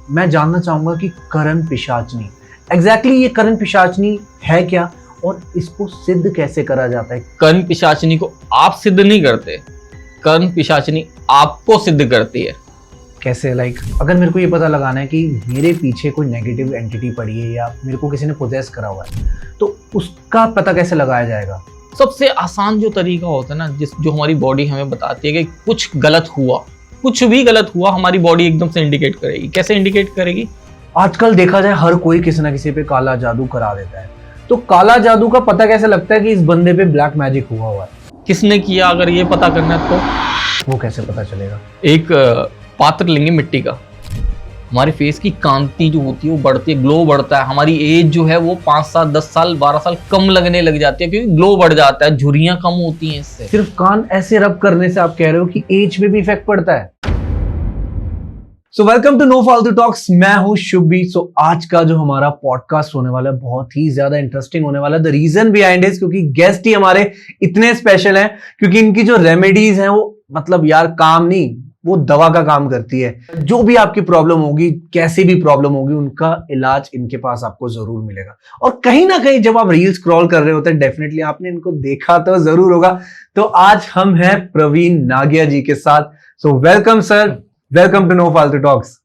मैं जानना चाहूंगा कि करण पिशाचनी ये करण पिशाचनी है क्या और इसको सिद्ध कैसे करा जाता है। कर्ण पिशाचिनी को आप सिद्ध नहीं करते, कर्ण पिशाचिनी आपको सिद्ध करती है। कैसे? अगर मेरे को ये पता लगाना है कि मेरे पीछे कोई नेगेटिव एंटिटी पड़ी है या मेरे को किसी ने पोजेस करा हुआ है, तो उसका पता कैसे लगाया जाएगा? सबसे आसान जो तरीका होता है ना, जो हमारी बॉडी हमें बताती है कि कुछ गलत हुआ, कुछ भी गलत हुआ, हमारी बॉडी एकदम से इंडिकेट करेगी। कैसे इंडिकेट करेगी? आजकल देखा जाए हर कोई किसी ना किसी पे काला जादू करा देता है, तो काला जादू का पता कैसे लगता है कि इस बंदे पे ब्लैक मैजिक हुआ है? किसने किया, अगर ये पता करना है तो वो कैसे पता चलेगा? एक पात्र लेंगे मिट्टी का, हमारे फेस की कांति जो होती है वो बढ़ती है, ग्लो बढ़ता है, हमारी एज जो है वो 5 साल 10 साल 12 साल कम लगने लग जाती है, क्योंकि ग्लो बढ़ जाता है, झुर्रियां कम होती हैं इससे। सिर्फ कान ऐसे रब करने से आप कह रहे हो कि एज पे भी इफेक्ट पड़ता है? सो वेलकम टू नो फालतू टॉक्स, मैं हूं शुभी। सो आज का जो हमारा पॉडकास्ट होने वाला है बहुत ही ज्यादा इंटरेस्टिंग होने वाला है। द रीजन बिहाइंड इज क्योंकि गेस्ट ही हमारे इतने स्पेशल हैं, क्योंकि इनकी जो रेमेडीज हैं वो मतलब यार काम नहीं, वो दवा का काम करती है। जो भी आपकी प्रॉब्लम होगी, कैसी भी प्रॉब्लम होगी, उनका इलाज इनके पास आपको जरूर मिलेगा। और कहीं ना कहीं जब आप रील स्क्रॉल कर रहे होते हैं, डेफिनेटली आपने इनको देखा तो जरूर होगा। तो आज हम हैं प्रवीण नागिया जी के साथ। So welcome sir, welcome to no फालतू टॉक्स।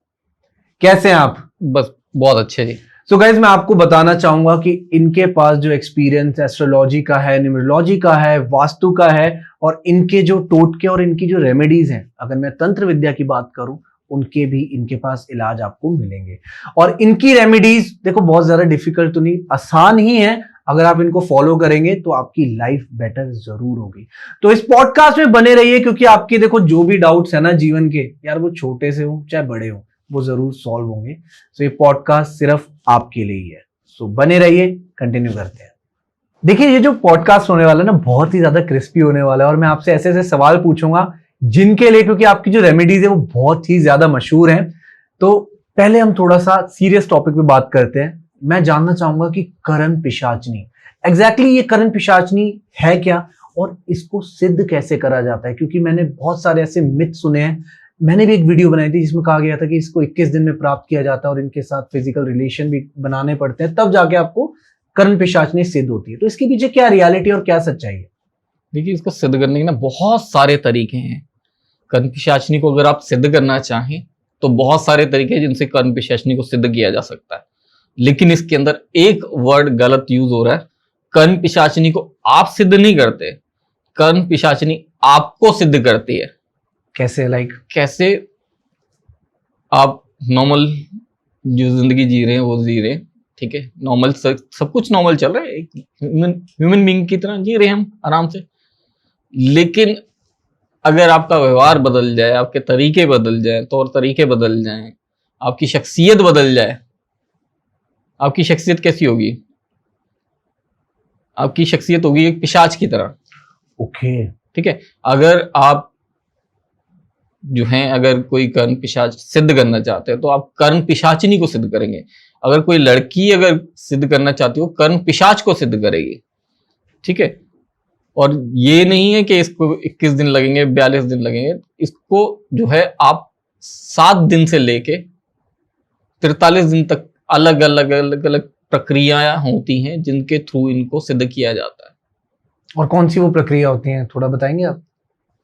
कैसे हैं आप? बस बहुत अच्छे जी। सो गाइज, मैं आपको बताना चाहूंगा कि इनके पास जो एक्सपीरियंस एस्ट्रोलॉजी का है, न्यूमरोलॉजी का है, वास्तु का है, और इनके जो टोटके और इनकी जो रेमेडीज हैं, अगर मैं तंत्र विद्या की बात करूं, उनके भी इनके पास इलाज आपको मिलेंगे। और इनकी रेमेडीज देखो बहुत ज्यादा डिफिकल्ट तो नहीं, आसान ही है। अगर आप इनको फॉलो करेंगे तो आपकी लाइफ बेटर जरूर होगी। तो इस पॉडकास्ट में बने रहिए, क्योंकि आपके देखो जो भी डाउट्स है ना जीवन के, यार वो छोटे से हो चाहे बड़े हो, वो जरूर सॉल्व होंगे। सो ये पॉडकास्ट सिर्फ आपके लिए ही है। सो बने रहिए, कंटिन्यू करते हैं। देखिए, ये जो पॉडकास्ट होने वाला है ना, बहुत ही ज्यादा क्रिस्पी होने वाला है, और मैं आपसे ऐसे ऐसे सवाल पूछूंगा जिनके लिए, क्योंकि आपकी जो रेमेडीज है वो बहुत ही ज्यादा मशहूर हैं। तो पहले हम थोड़ा सा सीरियस टॉपिक पे बात करते हैं। मैं जानना चाहूंगा कि करण पिशाचनी ये करण पिशाचनी है क्या और इसको सिद्ध कैसे करा जाता है? क्योंकि मैंने बहुत सारे ऐसे मिथ सुने हैं। मैंने भी एक वीडियो बनाई थी जिसमें कहा गया था कि इसको 21 दिन में प्राप्त किया जाता है और इनके साथ फिजिकल रिलेशन भी बनाने पड़ते हैं, तब जाके आपको करण पिशाचनी सिद्ध होती है। तो इसके पीछे क्या रियलिटी और क्या सच्चाई है? देखिए, इसको सिद्ध करने के ना बहुत सारे तरीके हैं। कर्ण पिशाचिनी को अगर आप सिद्ध करना चाहें तो बहुत सारे तरीके हैं जिनसे कर्ण पिशाचिनी को सिद्ध किया जा सकता है, लेकिन इसके अंदर एक वर्ड गलत यूज हो रहा है। कर्ण पिशाचिनी को आप सिद्ध नहीं करते, कर्ण पिशाचिनी आपको सिद्ध करती है। कैसे? कैसे? आप नॉर्मल जो जिंदगी जी रहे हैं वो जी रहे हैं, ठीक है, नॉर्मल सब कुछ नॉर्मल चल रहा है, ह्यूमन बीइंग की तरह जी रहे हैं हम आराम से। लेकिन अगर आपका व्यवहार बदल जाए, आपके तरीके बदल जाए, तौर तरीके बदल जाएं, आपकी शख्सियत बदल जाए, आपकी शख्सियत कैसी होगी? आपकी शख्सियत होगी एक पिशाच की तरह। ओके, ठीक है। अगर आप जो हैं, अगर कोई कर्ण पिशाच सिद्ध करना चाहते हैं तो आप कर्ण पिशाचिनी को सिद्ध करेंगे। अगर कोई लड़की अगर सिद्ध करना चाहती हो, कर्ण पिशाच को सिद्ध करेगी, ठीक है। और ये नहीं है कि इसको 21 दिन लगेंगे, 42 दिन लगेंगे। इसको जो है आप 7 दिन से लेके 43 दिन तक अलग अलग प्रक्रियाएं होती हैं जिनके थ्रू इनको सिद्ध किया जाता है। और कौन सी वो प्रक्रिया होती है, थोड़ा बताएंगे आप?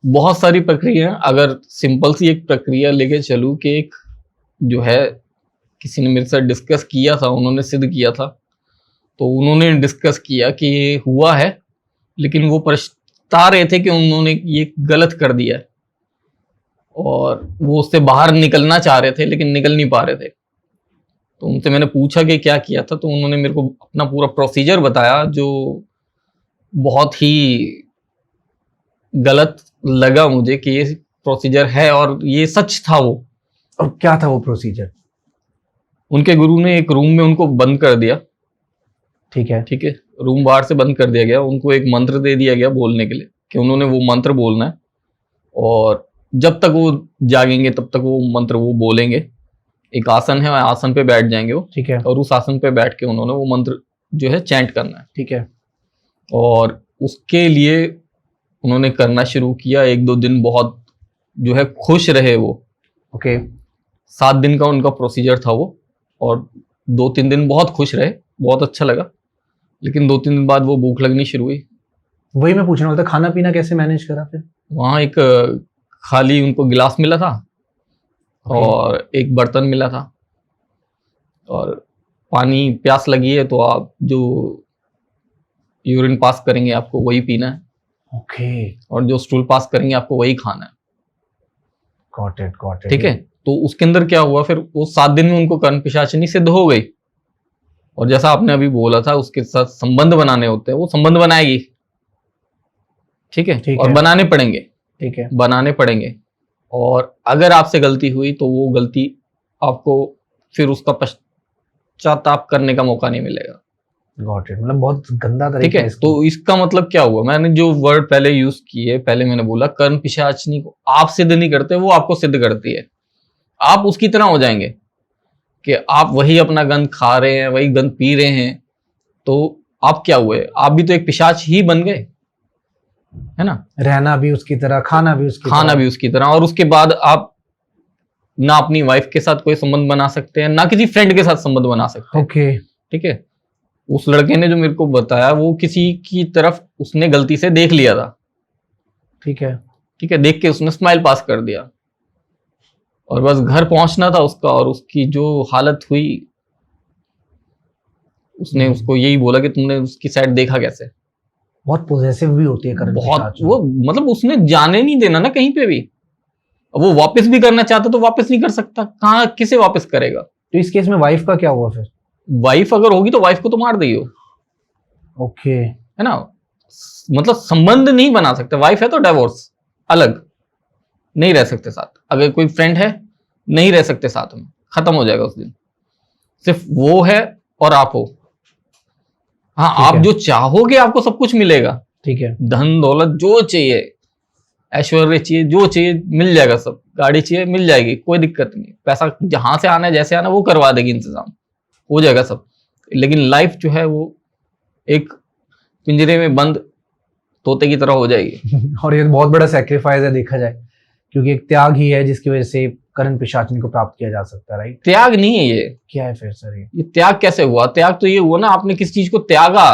बहुत सारी प्रक्रिया। अगर सिंपल सी एक प्रक्रिया लेके चलूं कि एक जो है किसी ने मेरे साथ डिस्कस किया था, उन्होंने सिद्ध किया था, तो उन्होंने डिस्कस किया कि ये हुआ है, लेकिन वो पछता रहे थे कि उन्होंने ये गलत कर दिया है और वो उससे बाहर निकलना चाह रहे थे लेकिन निकल नहीं पा रहे थे। तो उनसे मैंने पूछा कि क्या किया था, तो उन्होंने मेरे को अपना पूरा प्रोसीजर बताया, जो बहुत ही गलत लगा मुझे कि ये प्रोसीजर है, और ये सच था वो। और क्या था वो प्रोसीजर? उनके गुरु ने एक रूम में उनको बंद कर दिया, ठीक है। ठीक है, रूम बाहर से बंद कर दिया गया। उनको एक मंत्र दे दिया गया बोलने के लिए कि उन्होंने वो मंत्र बोलना है, और जब तक वो जागेंगे तब तक वो मंत्र वो बोलेंगे। एक आसन है, आसन पे बैठ जाएंगे वो, ठीक है। और उस आसन पे बैठ के उन्होंने वो मंत्र जो है चैंट करना है, ठीक है। और उसके लिए उन्होंने करना शुरू किया। 1-2 दिन बहुत जो है खुश रहे वो। ओके। 7 दिन का उनका प्रोसीजर था वो, और 2-3 दिन बहुत खुश रहे, बहुत अच्छा लगा। लेकिन 2-3 दिन बाद वो भूख लगनी शुरू हुई। वही मैं पूछने वाला था, खाना पीना कैसे मैनेज करा फिर? वहाँ एक खाली उनको गिलास मिला था और एक बर्तन मिला था, और पानी, प्यास लगी है तो आप जो यूरिन पास करेंगे आपको वही पीना है, ओके, और जो स्टूल पास करेंगे आपको वही खाना है। Got it. ठीक है, तो उसके अंदर क्या हुआ फिर, वो 7 दिन में उनको कर्ण पिशाचिनी सिद्ध हो गई। और जैसा आपने अभी बोला था उसके साथ संबंध बनाने होते हैं, वो संबंध बनाएगी। ठीक है, ठीक और है। बनाने पड़ेंगे, ठीक है, बनाने पड़ेंगे। और अगर आपसे गलती हुई तो वो गलती आपको फिर उसका पश्चाताप करने का मौका नहीं मिलेगा। गॉट इट, मतलब बहुत गंदा ठीक तरीका है, है इसका। तो इसका मतलब क्या हुआ, मैंने जो वर्ड पहले यूज किए, पहले मैंने बोला कर्ण पिशाचिनी को आप सिद्ध नहीं करते, वो आपको सिद्ध करती है। आप उसकी तरह हो जाएंगे कि आप वही अपना गंद खा रहे हैं, वही गंद पी रहे हैं, तो आप क्या हुए, आप भी तो एक पिशाच ही बन गए, है ना। रहना भी उसकी तरह, खाना भी उसकी खाना तरह। भी उसकी तरह, और उसके बाद आप ना अपनी वाइफ के साथ कोई संबंध बना सकते हैं, ना किसी फ्रेंड के साथ संबंध बना सकते हैं। ओके, ठीक है, उस लड़के ने जो मेरे को बताया वो किसी की तरफ उसने गलती से देख लिया था। ठीक है। ठीक है, देख के उसने स्माइल पास कर दिया, और बस घर पहुंचना था उसका, और उसकी जो हालत हुई, उसने उसको यही बोला कि तुमने उसकी साइड देखा कैसे। बहुत पोजेसिव भी होती है करण बहुत, पिशाच। वो मतलब उसने जाने नहीं देना ना कहीं पे भी। अब वो वापस भी करना चाहता तो वापस नहीं कर सकता, कहाँ किसे वापस करेगा। तो इस केस में वाइफ का क्या हुआ फिर? वाइफ अगर होगी तो वाइफ को तो मार दियो, ओके, है ना। मतलब संबंध नहीं बना सकते, वाइफ है तो डिवोर्स, अलग, नहीं रह सकते साथ। अगर कोई फ्रेंड है, नहीं रह सकते साथ में, खत्म हो जाएगा उस दिन। सिर्फ वो है और आप हो। हाँ, ठीक आप है। जो चाहोगे आपको सब कुछ मिलेगा, ठीक है। धन दौलत जो चाहिए, ऐश्वर्य चाहिए, जो चाहिए मिल जाएगा, सब गाड़ी चाहिए मिल जाएगी, कोई दिक्कत नहीं। पैसा जहां से आना है, जैसे आना है, वो करवा देगी, इंतजाम हो जाएगा सब। लेकिन लाइफ जो है वो एक पिंजरे में बंद तोते की तरह हो जाएगी। और ये बहुत बड़ा सेक्रीफाइस है देखा जाए, क्योंकि एक त्याग ही है जिसकी वजह से करण पिशाचिनी को प्राप्त किया जा सकता है, राइट? त्याग नहीं है ये। क्या है फिर सर ये त्याग कैसे हुआ? त्याग तो ये हुआ ना, आपने किस चीज को त्यागा।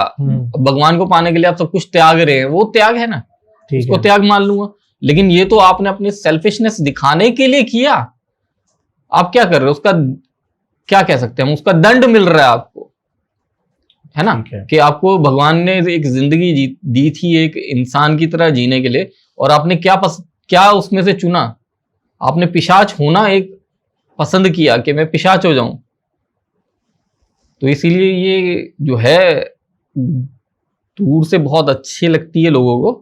भगवान को पाने के लिए आप सब कुछ त्याग रहे हैं, वो त्याग है ना, ठीक इसको है। त्याग मान लूंगा। लेकिन ये तो आपने अपने सेल्फिशनेस दिखाने के लिए किया। आप क्या कर रहे हो, उसका क्या कह सकते हैं हम, उसका दंड मिल रहा है आपको, है ना। ठीक है। कि आपको भगवान ने एक जिंदगी दी थी एक इंसान की तरह जीने के लिए, और आपने क्या उसमें से चुना। आपने पिशाच होना एक पसंद किया कि मैं पिशाच हो जाऊं। तो इसीलिए ये जो है दूर से बहुत अच्छी लगती है लोगों को,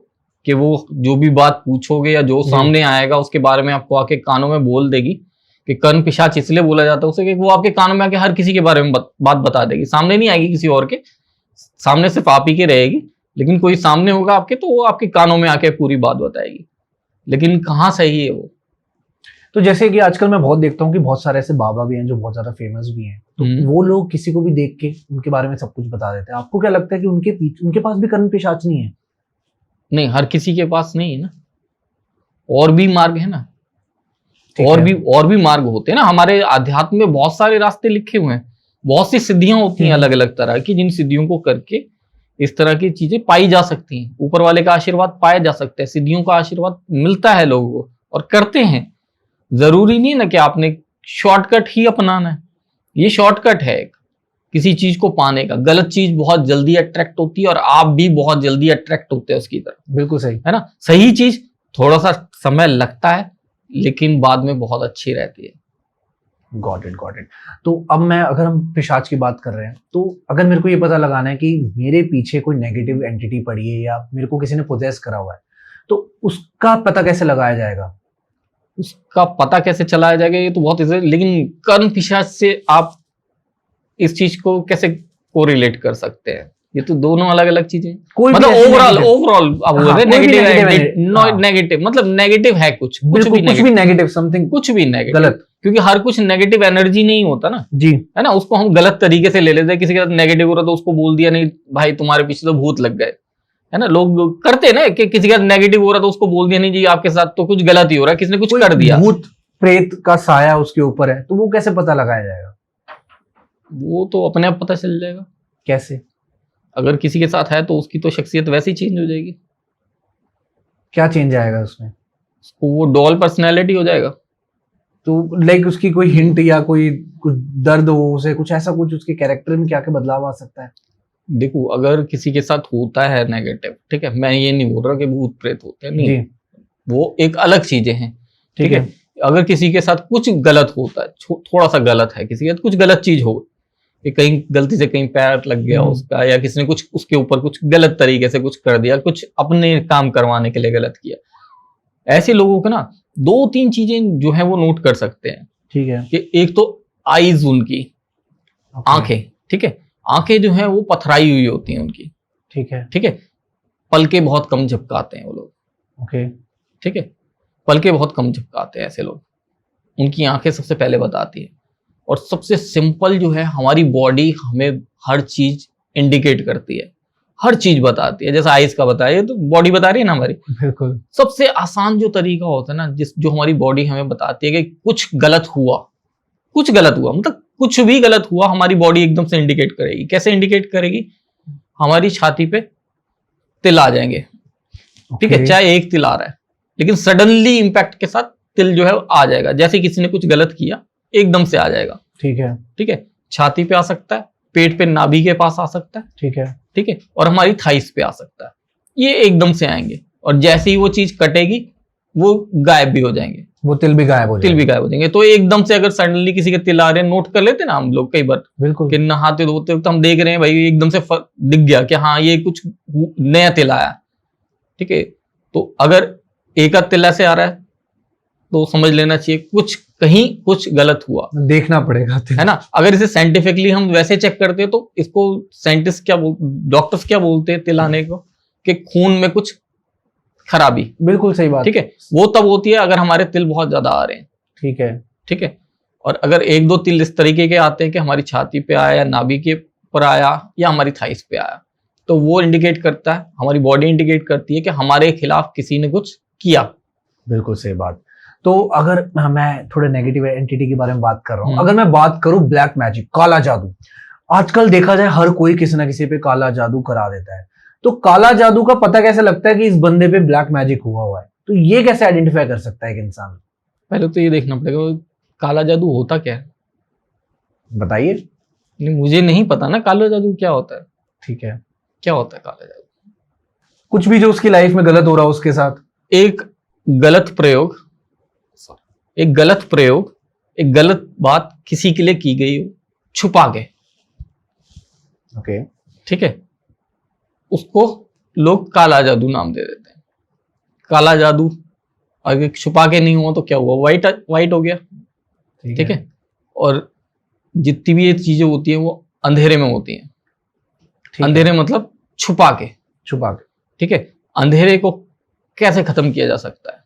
कि वो जो भी बात पूछोगे या जो सामने आएगा उसके बारे में आपको आके कानों में बोल देगी। कि कर्ण पिशाच इसलिए बोला जाता है उसे कि वो आपके कानों में आके हर किसी के बारे में बात बता देगी। सामने नहीं आएगी किसी और के, सामने सिर्फ आप ही के रहेगी, लेकिन कोई सामने होगा आपके तो वो आपके कानों में आके पूरी बात बताएगी। लेकिन कहाँ सही है वो। तो जैसे कि आजकल मैं बहुत देखता हूँ कि बहुत सारे ऐसे बाबा भी हैं जो बहुत ज्यादा फेमस भी हैं, तो वो लोग किसी को भी देख के उनके बारे में सब कुछ बता देते हैं। आपको क्या लगता है कि उनके पास भी कर्ण पिशाचिनी है? नहीं, हर किसी के पास नहीं है ना, और भी मार्ग है ना, ठीक और है। भी मार्ग होते हैं ना। हमारे आध्यात्म में बहुत सारे रास्ते लिखे हुए हैं, बहुत सी सिद्धियां होती हैं अलग अलग तरह की, जिन सिद्धियों को करके इस तरह की चीजें पाई जा सकती हैं। ऊपर वाले का आशीर्वाद पाया जा सकता है, सिद्धियों का आशीर्वाद मिलता है लोगों को, और करते हैं। जरूरी नहीं ना कि आपने शॉर्टकट ही अपनाना है। ये शॉर्टकट है एक किसी चीज को पाने का। गलत चीज बहुत जल्दी अट्रैक्ट होती है, और आप भी बहुत जल्दी अट्रैक्ट होते हैं उसकी तरफ। बिल्कुल सही है ना। सही चीज थोड़ा सा समय लगता है, लेकिन बाद में बहुत अच्छी रहती है। Got it. तो अब मैं, अगर हम पिशाच की बात कर रहे हैं, तो अगर मेरे को ये पता लगाना है कि मेरे पीछे कोई नेगेटिव एंटिटी पड़ी है या मेरे को किसी ने पोजेस करा हुआ है, तो उसका पता कैसे लगाया जाएगा? उसका पता कैसे चलाया जाएगा ये तो बहुत इजी है, लेकिन कर्ण पिशाच से आप इस चीज को कैसे कोरिलेट कर सकते हैं? ये तो दोनों अलग अलग चीजें। कोई मतलब भी ओवरऑल अब हाँ, कोई भी नेगेटिव negative हाँ। नेगेटिव मतलब नेगेटिव है, कुछ भी कुछ भी नेगेटिव, समथिंग कुछ भी नेगेटिव, गलत। क्योंकि हर कुछ नेगेटिव एनर्जी नहीं होता ना, जी, है ना। उसको हम गलत तरीके से ले लेते हैं। किसी के साथ नेगेटिव हो रहा तो उसको बोल दिया, नहीं भाई तुम्हारे पीछे तो भूत लग गए, है ना। लोग करते हैं ना कि किसी का नेगेटिव हो रहा तो उसको बोल दिया, नहीं जी आपके साथ तो कुछ गलत ही हो रहा है, किसने कुछ कर दिया। भूत प्रेत का साया उसके ऊपर है, तो वो कैसे पता लगाया जाएगा? वो तो अपने आप पता चल जाएगा। कैसे? अगर किसी के साथ है तो उसकी तो शख्सियत वैसे ही चेंज हो जाएगी। क्या चेंज आएगा उसमें? उसको वो डॉल पर्सनैलिटी हो जाएगा। तो लाइक उसकी कोई हिंट या कोई कुछ दर्द हो उसे, कुछ ऐसा कुछ उसके कैरेक्टर में क्या क्या बदलाव आ सकता है? देखो, अगर किसी के साथ होता है नेगेटिव, ठीक है, मैं ये नहीं बोल रहा कि भूत प्रेत होते हैं, नहीं, जी, वो एक अलग चीजें हैं। ठीक है। अगर किसी के साथ कुछ गलत होता है, थोड़ा सा गलत है, किसी के साथ कुछ गलत चीज हो कि कहीं गलती से कहीं पैर लग गया उसका, या किसी ने कुछ उसके ऊपर कुछ गलत तरीके से कुछ कर दिया, कुछ अपने काम करवाने के लिए गलत किया, ऐसे लोगों को ना 2-3 चीजें जो है वो नोट कर सकते हैं। ठीक है। कि एक तो आईज उनकी, आंखें, ठीक है, आंखें जो है वो पथराई हुई होती हैं उनकी, ठीक है। ठीक है, पलके बहुत कम झपकाते हैं वो लोग, ओके। ठीक है, पलके बहुत कम झपकाते हैं ऐसे लोग, उनकी आंखें सबसे पहले बताती है। और सबसे सिंपल जो है, हमारी बॉडी हमें हर चीज इंडिकेट करती है, हर चीज बताती है, जैसे आइज का बताया तो बॉडी बता रही है ना हमारी। बिल्कुल। सबसे आसान जो तरीका होता है ना, जो हमारी बॉडी हमें बताती है कि कुछ गलत हुआ, कुछ गलत हुआ, मतलब कुछ भी गलत हुआ, हमारी बॉडी एकदम से इंडिकेट करेगी। कैसे इंडिकेट करेगी? हमारी छाती पे तिल आ जाएंगे, ठीक है, चाहे एक तिल आ रहा है, लेकिन सडनली इंपैक्ट के साथ तिल जो है आ जाएगा, जैसे किसी ने कुछ गलत किया एकदम से आ जाएगा। ठीक है। ठीक है, छाती पे आ सकता है, पेट पे नाभि के पास आ सकता है, ठीक है। ठीक है, और हमारी थाइस पे आ सकता है, ये एकदम से आएंगे, और जैसे ही वो चीज कटेगी वो गायब भी हो जाएंगे, वो तिल भी गायब हो तिल भी गायब हो जाएंगे। तो एकदम से अगर सडनली किसी के तिल आ रहे हैं, नोट कर लेते ना हम लोग कई बार, बिल्कुल कि नहाते धोते वक्त हम देख रहे हैं भाई एकदम से दिख गया कि हाँ ये कुछ नया तिल आया, ठीक है, तो अगर एक आध तिल ऐसे आ रहा है तो समझ लेना चाहिए कुछ कहीं कुछ गलत हुआ, देखना पड़ेगा तिल। है ना। अगर इसे साइंटिफिकली हम वैसे चेक करते हैं तो इसको साइंटिस्ट क्या डॉक्टर्स क्या बोलते हैं तिल आने को, कि खून में कुछ खराबी। बिल्कुल सही बात। ठीक है, वो तब होती है अगर हमारे तिल बहुत ज्यादा आ रहे हैं। ठीक है। ठीक है, और अगर एक दो तिल इस तरीके के आते हैं कि हमारी छाती पे आया या नाभि के ऊपर आया या हमारी थाइस पे आया, तो वो इंडिकेट करता है, हमारी बॉडी इंडिकेट करती है कि हमारे खिलाफ किसी ने कुछ किया। बिल्कुल सही बात। तो अगर मैं थोड़े नेगेटिव एंटिटी के बारे में बात कर रहा हूँ, अगर मैं बात करूं ब्लैक मैजिक, काला जादू, आजकल देखा जाए हर कोई किसी ना किसी पे काला जादू करा देता है। तो काला जादू का पता कैसे लगता है कि इस बंदे पे ब्लैक मैजिक हुआ है? तो ये कैसे आइडेंटिफाई कर सकता है एक इंसान? पहले तो ये देखना पड़ेगा काला जादू होता क्या है। बताइए। नहीं, मुझे नहीं पता ना काला जादू क्या होता है। ठीक है, क्या होता है काला जादू? कुछ भी जो उसकी लाइफ में गलत हो रहा हो उसके साथ। एक गलत प्रयोग, एक गलत बात किसी के लिए की गई हो छुपा के, ओके, ठीक है, उसको लोग काला जादू नाम दे देते हैं। काला जादू अगर छुपा के नहीं हुआ तो क्या हुआ? वाइट हो गया। ठीक है, और जितनी भी ये चीजें होती हैं वो अंधेरे में होती हैं। अंधेरे मतलब छुपा के। ठीक है, अंधेरे को कैसे खत्म किया जा सकता है?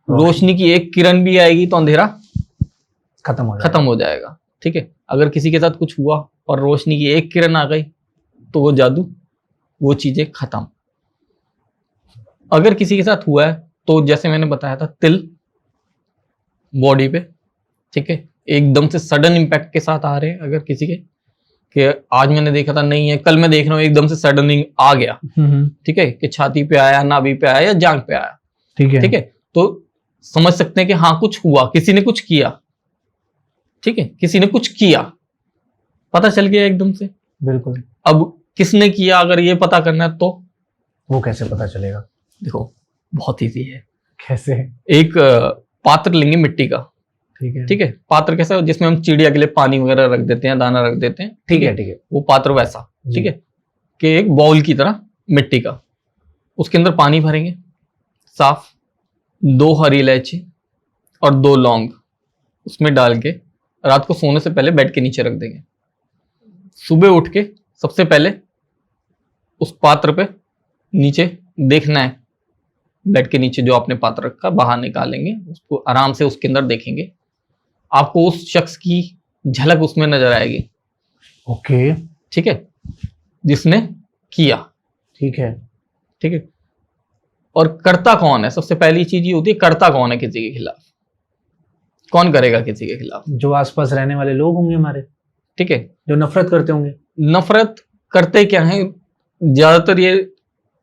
रोशनी की एक किरण भी आएगी तो अंधेरा खत्म हो जाएगा। ठीक है, अगर किसी के साथ कुछ हुआ और रोशनी की एक किरण आ गई तो वो जादू, वो चीजें खत्म। अगर किसी के साथ हुआ है तो जैसे मैंने बताया था, तिल बॉडी पे, ठीक है, एकदम से सडन इंपैक्ट के साथ आ रहे हैं। अगर किसी के कि आज मैंने देखा था नहीं है, कल मैं देख रहा हूँ एकदम से सडन आ गया, ठीक है, कि छाती पे आया, नाभि पे आया या जांग पे आया, ठीक है, तो समझ सकते हैं कि हाँ कुछ हुआ, किसी ने कुछ किया। ठीक है, किसी ने कुछ किया, पता चल गया एकदम से। बिल्कुल। अब किसने किया अगर ये पता करना है तो वो कैसे पता चलेगा? देखो बहुत इजी है। कैसे? एक पात्र लेंगे मिट्टी का, ठीक है, पात्र कैसा है जिसमें हम चिड़िया के लिए पानी वगैरह रख देते हैं, दाना रख देते हैं, ठीक है, वो पात्र वैसा, ठीक है, कि एक बाउल की तरह मिट्टी का, उसके अंदर पानी भरेंगे साफ, 2 हरी इलायची और 2 लौंग उसमें डाल के रात को सोने से पहले बेड के नीचे रख देंगे। सुबह उठ के सबसे पहले उस पात्र पे नीचे देखना है, बेड के नीचे जो आपने पात्र रखा बाहर निकालेंगे, उसको आराम से उसके अंदर देखेंगे, आपको उस शख्स की झलक उसमें नजर आएगी। ओके, ठीक है, जिसने किया। ठीक है, ठीक है, और करता कौन है? सबसे पहली चीज ये होती है करता कौन है किसी के खिलाफ। कौन करेगा किसी के खिलाफ? जो आसपास रहने वाले लोग होंगे हमारे, ठीक है, जो नफरत करते होंगे। नफरत करते क्या है, ज्यादातर ये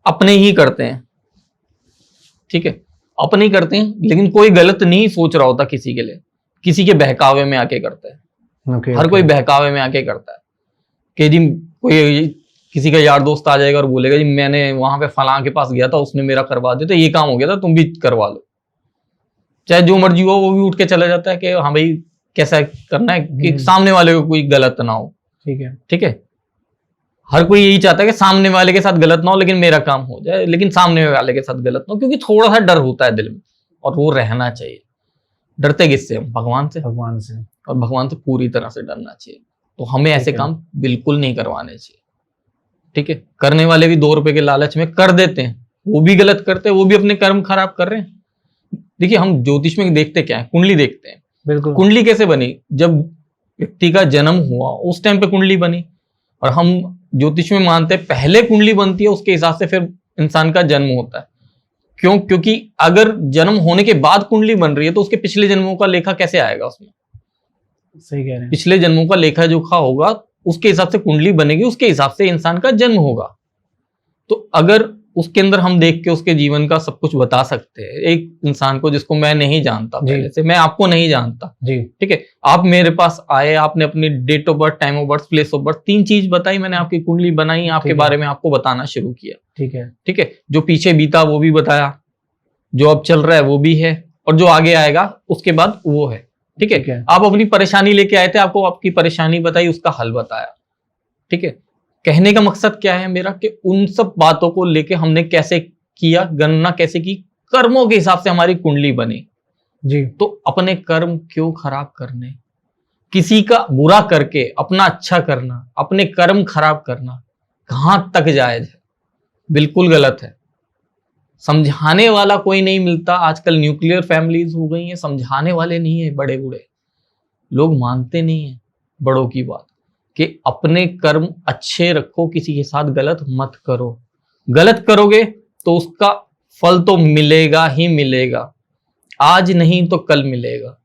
अपने ही करते हैं, ठीक है, अपने ही करते हैं, लेकिन कोई गलत नहीं सोच रहा होता किसी के लिए, किसी के बहकावे में आके करता है। हर कोई बहकावे में आके करता है कि जी कोई किसी का यार दोस्त आ जाएगा और बोलेगा जी मैंने वहां पे फलां के पास गया था, उसने मेरा करवा दिया, तो ये काम हो गया था, तुम भी करवा लो। चाहे जो मर्जी हो, वो भी उठ के चला जाता है कि हाँ भाई कैसा करना है कि सामने वाले को कोई गलत ना हो। ठीक है, ठीक है, हर कोई यही चाहता है कि सामने वाले के साथ गलत ना हो, लेकिन मेरा काम हो जाए, लेकिन सामने वाले के साथ गलत ना हो, क्योंकि थोड़ा सा डर होता है दिल में, और वो रहना चाहिए। डरते किससे हम? भगवान से। भगवान से। और भगवान से पूरी तरह से डरना चाहिए। तो हमें ऐसे काम बिल्कुल नहीं करवाने चाहिए। ठीक है, करने वाले भी 2 रुपए के लालच में कर देते हैं, वो भी गलत करते हैं, वो भी अपने कर्म खराब कर रहे हैं। देखिए, हम ज्योतिष में देखते क्या है, कुंडली देखते हैं। बिल्कुल। कुंडली कैसे बनी? जब व्यक्ति का जन्म हुआ उस टाइम पे कुंडली बनी, और हम ज्योतिष में मानते हैं पहले कुंडली बनती है, उसके हिसाब से फिर इंसान का जन्म होता है। क्यों? क्योंकि अगर जन्म होने के बाद कुंडली बन रही है तो उसके पिछले जन्मों का लेखा कैसे आएगा उसमें? सही कह रहे हैं। पिछले जन्मों का लेखा जोखा होगा, उसके हिसाब से कुंडली बनेगी, उसके हिसाब से इंसान का जन्म होगा। तो अगर उसके अंदर हम देख के उसके जीवन का सब कुछ बता सकते हैं, एक इंसान को जिसको मैं नहीं जानता, पहले से मैं आपको नहीं जानता जी, ठीक है, आप मेरे पास आए, आपने अपनी date of birth, time of birth, place of birth, 3 चीज बताई, मैंने आपकी कुंडली बनाई, आपके बारे में आपको बताना शुरू किया। ठीक है, ठीक है, जो पीछे बीता वो भी बताया, जो अब चल रहा है वो भी है, और जो आगे आएगा उसके बाद वो है। ठीक है, आप अपनी परेशानी लेके आए थे, आपको आपकी परेशानी बताई, उसका हल बताया। ठीक है, कहने का मकसद क्या है मेरा कि उन सब बातों को लेके हमने कैसे किया, गणना कैसे की, कर्मों के हिसाब से हमारी कुंडली बनी जी। तो अपने कर्म क्यों खराब करने? किसी का बुरा करके अपना अच्छा करना, अपने कर्म खराब करना कहां तक जायज है? बिल्कुल गलत है। समझाने वाला कोई नहीं मिलता। आजकल न्यूक्लियर फैमिलीज हो गई हैं, समझाने वाले नहीं है, बड़े बूढ़े लोग मानते नहीं है बड़ों की बात कि अपने कर्म अच्छे रखो, किसी के साथ गलत मत करो। गलत करोगे तो उसका फल तो मिलेगा ही मिलेगा, आज नहीं तो कल मिलेगा।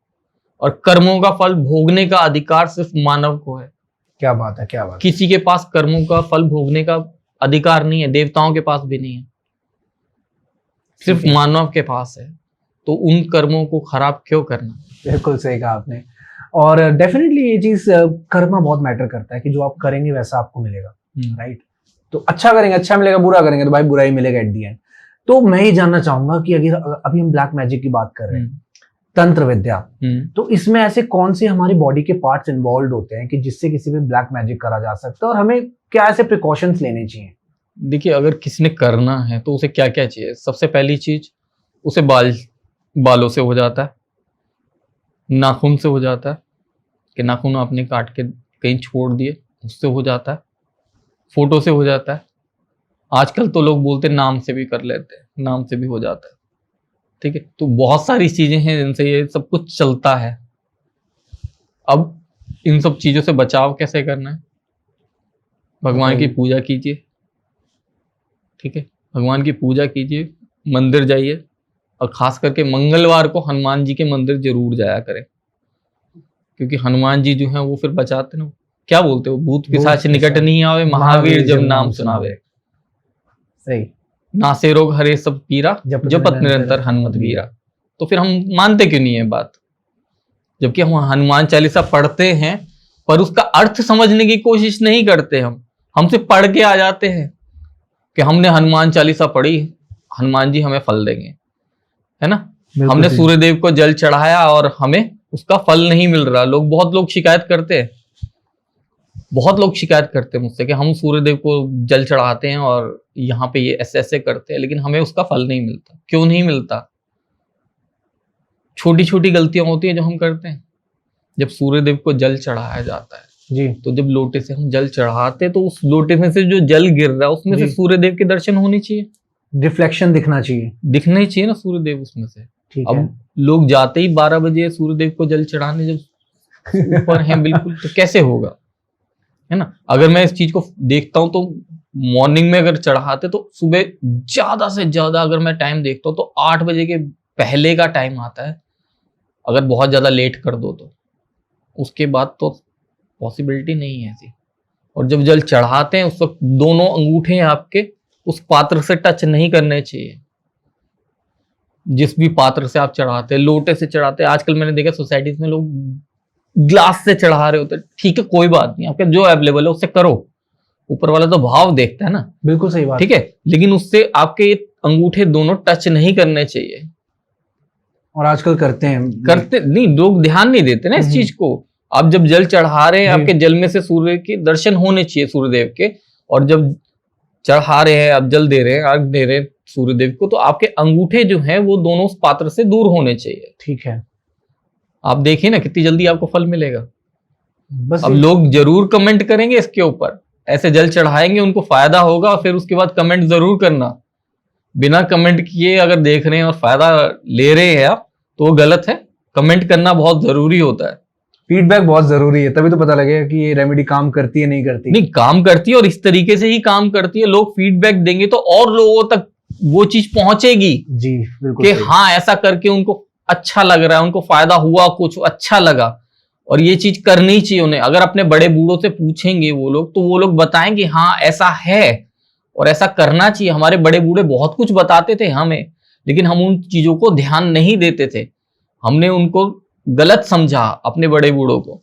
और कर्मों का फल भोगने का अधिकार सिर्फ मानव को है। क्या बात है, क्या बात है। किसी के पास कर्मों का फल भोगने का अधिकार नहीं है, देवताओं के पास भी नहीं है, सिर्फ मानव के पास है। तो उन कर्मों को खराब क्यों करना? बिल्कुल सही कहा आपने। और डेफिनेटली ये चीज कर्मा बहुत मैटर करता है कि जो आप करेंगे वैसा आपको मिलेगा, राइट। तो अच्छा करेंगे अच्छा मिलेगा, बुरा करेंगे तो भाई बुरा ही मिलेगा एट दी एंड। तो मैं ये जानना चाहूंगा कि अगर अभी हम ब्लैक मैजिक की बात कर रहे हैं, तंत्र विद्या, तो इसमें ऐसे कौन से हमारी बॉडी के पार्ट्स इन्वॉल्व होते हैं कि जिससे किसी पे ब्लैक मैजिक करा जा सकता है, और हमें क्या ऐसे प्रिकॉशंस लेने चाहिए? देखिए, अगर किसी ने करना है तो उसे क्या क्या चाहिए? सबसे पहली चीज, उसे बालों से हो जाता है, नाखून से हो जाता है कि नाखून आपने काट के कहीं छोड़ दिए, उससे हो जाता है, फोटो से हो जाता है, आजकल तो लोग बोलते हैं नाम से भी कर लेते हैं, नाम से भी हो जाता है। ठीक है, तो बहुत सारी चीजें हैं जिनसे ये सब कुछ चलता है। अब इन सब चीजों से बचाव कैसे करना है? भगवान की पूजा कीजिए। ठीक है, भगवान की पूजा कीजिए, मंदिर जाइए, और खास करके मंगलवार को हनुमान जी के मंदिर जरूर जाया करें, क्योंकि हनुमान जी जो हैं वो फिर बचाते ना। क्या बोलते हो? भूत पिशाच निकट नहीं आवे, महावीर जब नाम सुनावे। सही। नासे रोग हरे सब पीरा, जपत निरंतर हनुमत वीरा। तो फिर हम मानते क्यों नहीं है बात? जबकि हम हनुमान चालीसा पढ़ते हैं पर उसका अर्थ समझने की कोशिश नहीं करते। हम सिर्फ पढ़ के आ जाते हैं कि हमने हनुमान चालीसा पढ़ी, हनुमान जी हमें फल देंगे, है ना। हमने सूर्यदेव को जल चढ़ाया और हमें उसका फल नहीं मिल रहा। बहुत लोग शिकायत करते हैं, बहुत लोग शिकायत करते हैं मुझसे कि हम सूर्यदेव को जल चढ़ाते हैं और यहाँ पे ये ऐसे ऐसे करते हैं, लेकिन हमें उसका फल नहीं मिलता। क्यों नहीं मिलता? छोटी छोटी गलतियां होती हैं जो हम करते हैं। जब सूर्यदेव को जल चढ़ाया जाता है जी, तो जब लोटे से हम जल चढ़ाते तो उस लोटे में से जो जल गिर रहा है उसमें से सूर्यदेव के दर्शन होने चाहिए, रिफ्लेक्शन दिखना ही चाहिए ना सूर्यदेव उसमें से। अब लोग जाते ही 12 बजे सूर्यदेव को जल चढ़ाने जब ऊपर हैं बिल्कुल, तो कैसे होगा, है ना। अगर मैं इस चीज को देखता हूं तो मॉर्निंग में अगर चढ़ाते तो सुबह ज्यादा से ज्यादा अगर मैं टाइम देखता हूँ तो 8 बजे के पहले का टाइम आता है, अगर बहुत ज्यादा लेट कर दो तो उसके बाद तो पॉसिबिलिटी नहीं है ऐसी। और जब जल चढ़ाते हैं उस वक्त दोनों अंगूठे आपके उस पात्र से टच नहीं करने चाहिए। जिस भी पात्र से आप चढ़ाते हैं, लोटे से चढ़ाते हैं, आजकल मैंने देखा सोसाइटीज में लोग ग्लास से चढ़ा रहे होते हैं। ठीक है, कोई बात नहीं, आपके जो अवेलेबल है उससे करो, ऊपर वाला तो भाव देखता है ना। बिल्कुल सही बात। ठीक है, लेकिन उससे आपके अंगूठे दोनों टच नहीं करने चाहिए। और आजकल करते नहीं, लोग ध्यान नहीं देते ना इस चीज को। आप जब जल चढ़ा रहे हैं, आपके जल में से सूर्य के दर्शन होने चाहिए, सूर्यदेव के। और जब चढ़ा रहे हैं, आप जल दे रहे हैं, अर्घ दे रहे हैं सूर्यदेव को, तो आपके अंगूठे जो हैं वो दोनों उस पात्र से दूर होने चाहिए। ठीक है। आप देखिए ना कितनी जल्दी आपको फल मिलेगा। बस अब लोग जरूर कमेंट करेंगे इसके ऊपर, ऐसे जल चढ़ाएंगे, उनको फायदा होगा, फिर उसके बाद कमेंट जरूर करना। बिना कमेंट किए अगर देख रहे हैं और फायदा ले रहे हैं आप, तो वो गलत है। कमेंट करना बहुत जरूरी होता है। फीडबैक बहुत जरूरी है, तभी तो पता लगेगा कि ये रेमेडी काम करती है नहीं करती। नहीं, काम करती है और इस तरीके से ही काम करती है। लोग फीडबैक देंगे तो और लोगों तक वो चीज पहुंचेगी जी, बिल्कुल कि सही। हाँ ऐसा करके उनको अच्छा लग रहा है, उनको फायदा हुआ, कुछ अच्छा लगा, और ये चीज करनी चाहिए उन्हें। अगर अपने बड़े बूढ़ों से पूछेंगे वो लोग, तो वो लोग बताएंगे हाँ ऐसा है और ऐसा करना चाहिए। हमारे बड़े बूढ़े बहुत कुछ बताते थे हमें, लेकिन हम उन चीजों को ध्यान नहीं देते थे। हमने उनको गलत समझा, अपने बड़े बूढ़ों को,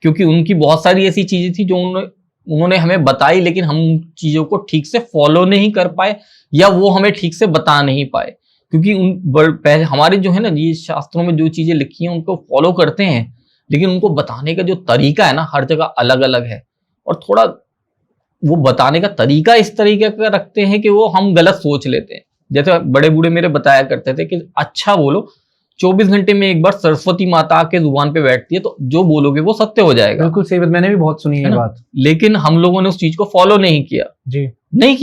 क्योंकि उनकी बहुत सारी ऐसी चीजें थी जो उन्होंने हमें बताई, लेकिन हम उन चीजों को ठीक से फॉलो नहीं कर पाए, या वो हमें ठीक से बता नहीं पाए। क्योंकि पहले हमारे जो है ना, ये शास्त्रों में जो चीजें लिखी हैं उनको फॉलो करते हैं, लेकिन उनको बताने का जो तरीका है ना, हर जगह अलग अलग है। और थोड़ा वो बताने का तरीका इस तरीके का रखते हैं कि वो हम गलत सोच लेते हैं। जैसे बड़े बूढ़े मेरे बताया करते थे कि अच्छा बोलो, 24 घंटे में एक बार सरस्वती माता के जुबान पे बैठती है, तो जो बोलोगे वो सत्य हो जाएगा। बिल्कुल सही बात, मैंने भी बहुत सुनी है ये बात। लेकिन हम लोगों ने उस चीज को फॉलो नहीं किया जी। नहीं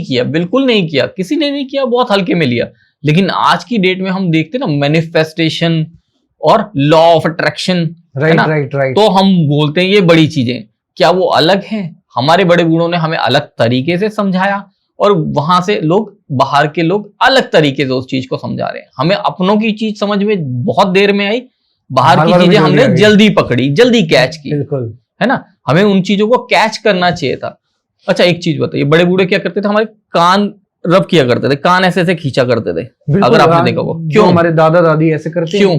किया, बिल्कुल नहीं किया, किसी ने नहीं किया, बहुत हल्के में लिया। लेकिन आज की डेट में हम देखते ना, मैनिफेस्टेशन और लॉ ऑफ अट्रैक्शन, राइट। तो हम बोलते हैं ये बड़ी चीजें, क्या वो अलग हैं? हमारे बड़े बूढ़ों ने हमें अलग तरीके से समझाया, और वहां से लोग, बाहर के लोग अलग तरीके से उस चीज को समझा रहे हैं। हमें अपनों की चीज समझ में बहुत देर में आई, बाहर की चीजें हमने जल्दी पकड़ी, जल्दी कैच की, बिल्कुल है ना। हमें उन चीजों को कैच करना चाहिए था। अच्छा एक चीज बताइए, बड़े बूढ़े क्या करते थे? हमारे कान रब किया करते थे, कान ऐसे ऐसे खींचा करते थे, अगर आपने देखा हो। क्यों? हमारे दादा दादी ऐसे करते क्यों?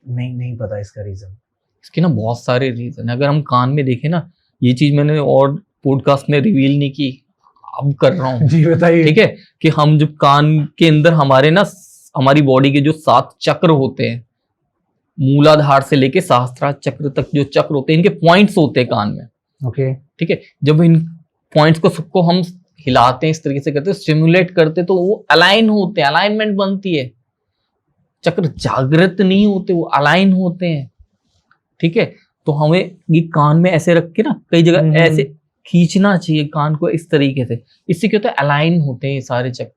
नहीं पता इसका रीजन। इसके ना बहुत सारे रीजन है। अगर हम कान में देखें ना, ये चीज मैंने और पॉडकास्ट में रिवील नहीं की, अब कर रहा हूँ। जी बताइए। ठीक है, कि हम जब कान के अंदर हमारे ना, हमारी बॉडी के जो 7 चक्र होते हैं, मूलाधार से लेके सहस्त्रार चक्र तक जो चक्र होते हैं, इनके पॉइंट्स होते हैं कान में। ओके। ठीक है, जब इन पॉइंट्स को सबको हम हिलाते हैं, इस तरीके से करते हैं, स्टिमुलेट करते हैं, तो वो अलाइन होते हैं, अलाइनमेंट बनती है। चक्र जागृत नहीं होते, वो अलाइन होते हैं। ठीक है, तो हमें ये कान में ऐसे रख के ना, कई जगह ऐसे खींचना चाहिए कान को इस तरीके से। इससे क्या होता है? अलाइन होते हैं ये सारे चक्र।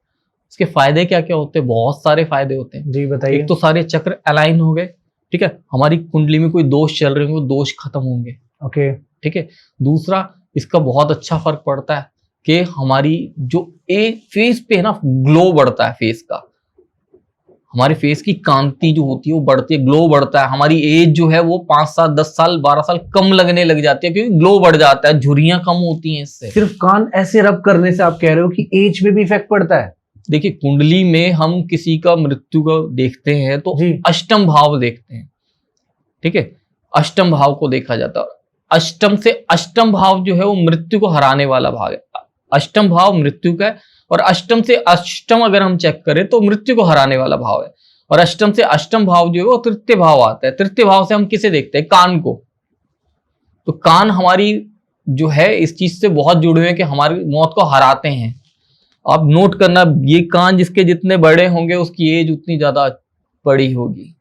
इसके फायदे क्या क्या होते हैं? बहुत सारे फायदे होते हैं। जी बताइए। एक तो सारे चक्र अलाइन हो गए, ठीक है, हमारी कुंडली में कोई दोष चल रहे होंगे, वो दोष खत्म होंगे। ओके। ठीक है, दूसरा इसका बहुत अच्छा फर्क पड़ता है कि हमारी जो फेस पे है ना, ग्लो बढ़ता है फेस का। हमारे फेस की कांति जो होती है वो बढ़ती है, ग्लो बढ़ता है। हमारी एज जो है वो 5 साल, 10 साल, 12 साल कम लगने लग जाती है, क्योंकि ग्लो बढ़ जाता है, झुर्रियां कम होती हैं इससे। सिर्फ कान ऐसे रब करने से आप कह रहे हो कि एज पे भी इफेक्ट पड़ता है? देखिए, कुंडली में हम किसी का मृत्यु का देखते हैं तो अष्टम भाव देखते हैं। ठीक है, अष्टम भाव को देखा जाता है। अष्टम से अष्टम भाव जो है वो मृत्यु को हराने वाला भाव है। अष्टम भाव मृत्यु का है, और अष्टम से अष्टम अगर हम चेक करें तो मृत्यु को हराने वाला भाव है। और अष्टम से अष्टम भाव जो है वो तृतीय भाव आता है। तृतीय भाव से हम किसे देखते हैं? कान को। तो कान हमारी जो है इस चीज से बहुत जुड़े हुए हैं कि हमारी मौत को हराते हैं। आप नोट करना, ये कान जिसके जितने बड़े होंगे उसकी एज उतनी ज्यादा बड़ी होगी।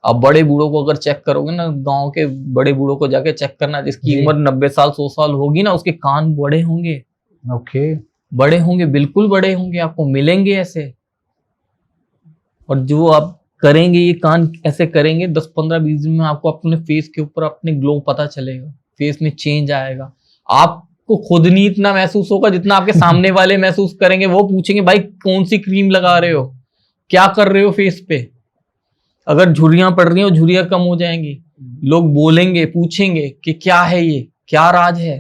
आप बड़े बूढ़ों को अगर चेक करोगे ना, गांव के बड़े बूढ़ों को जाके चेक करना, जिसकी उम्र 90 साल 100 साल होगी ना, उसके कान बड़े होंगे। ओके। बड़े होंगे, बिल्कुल बड़े होंगे, आपको मिलेंगे ऐसे। और जो आप करेंगे, ये कान ऐसे करेंगे, 10 15 20 दिन में आपको अपने फेस के ऊपर अपने ग्लो पता चलेगा, फेस में चेंज आएगा। आपको खुद नहीं इतना महसूस होगा जितना आपके सामने वाले महसूस करेंगे। वो पूछेंगे भाई कौन सी क्रीम लगा रहे हो, क्या कर रहे हो फेस पे। अगर झुर्रियां पड़ रही हैं, झुर्रियां कम हो जाएंगी, लोग बोलेंगे, पूछेंगे कि क्या है ये, क्या राज है।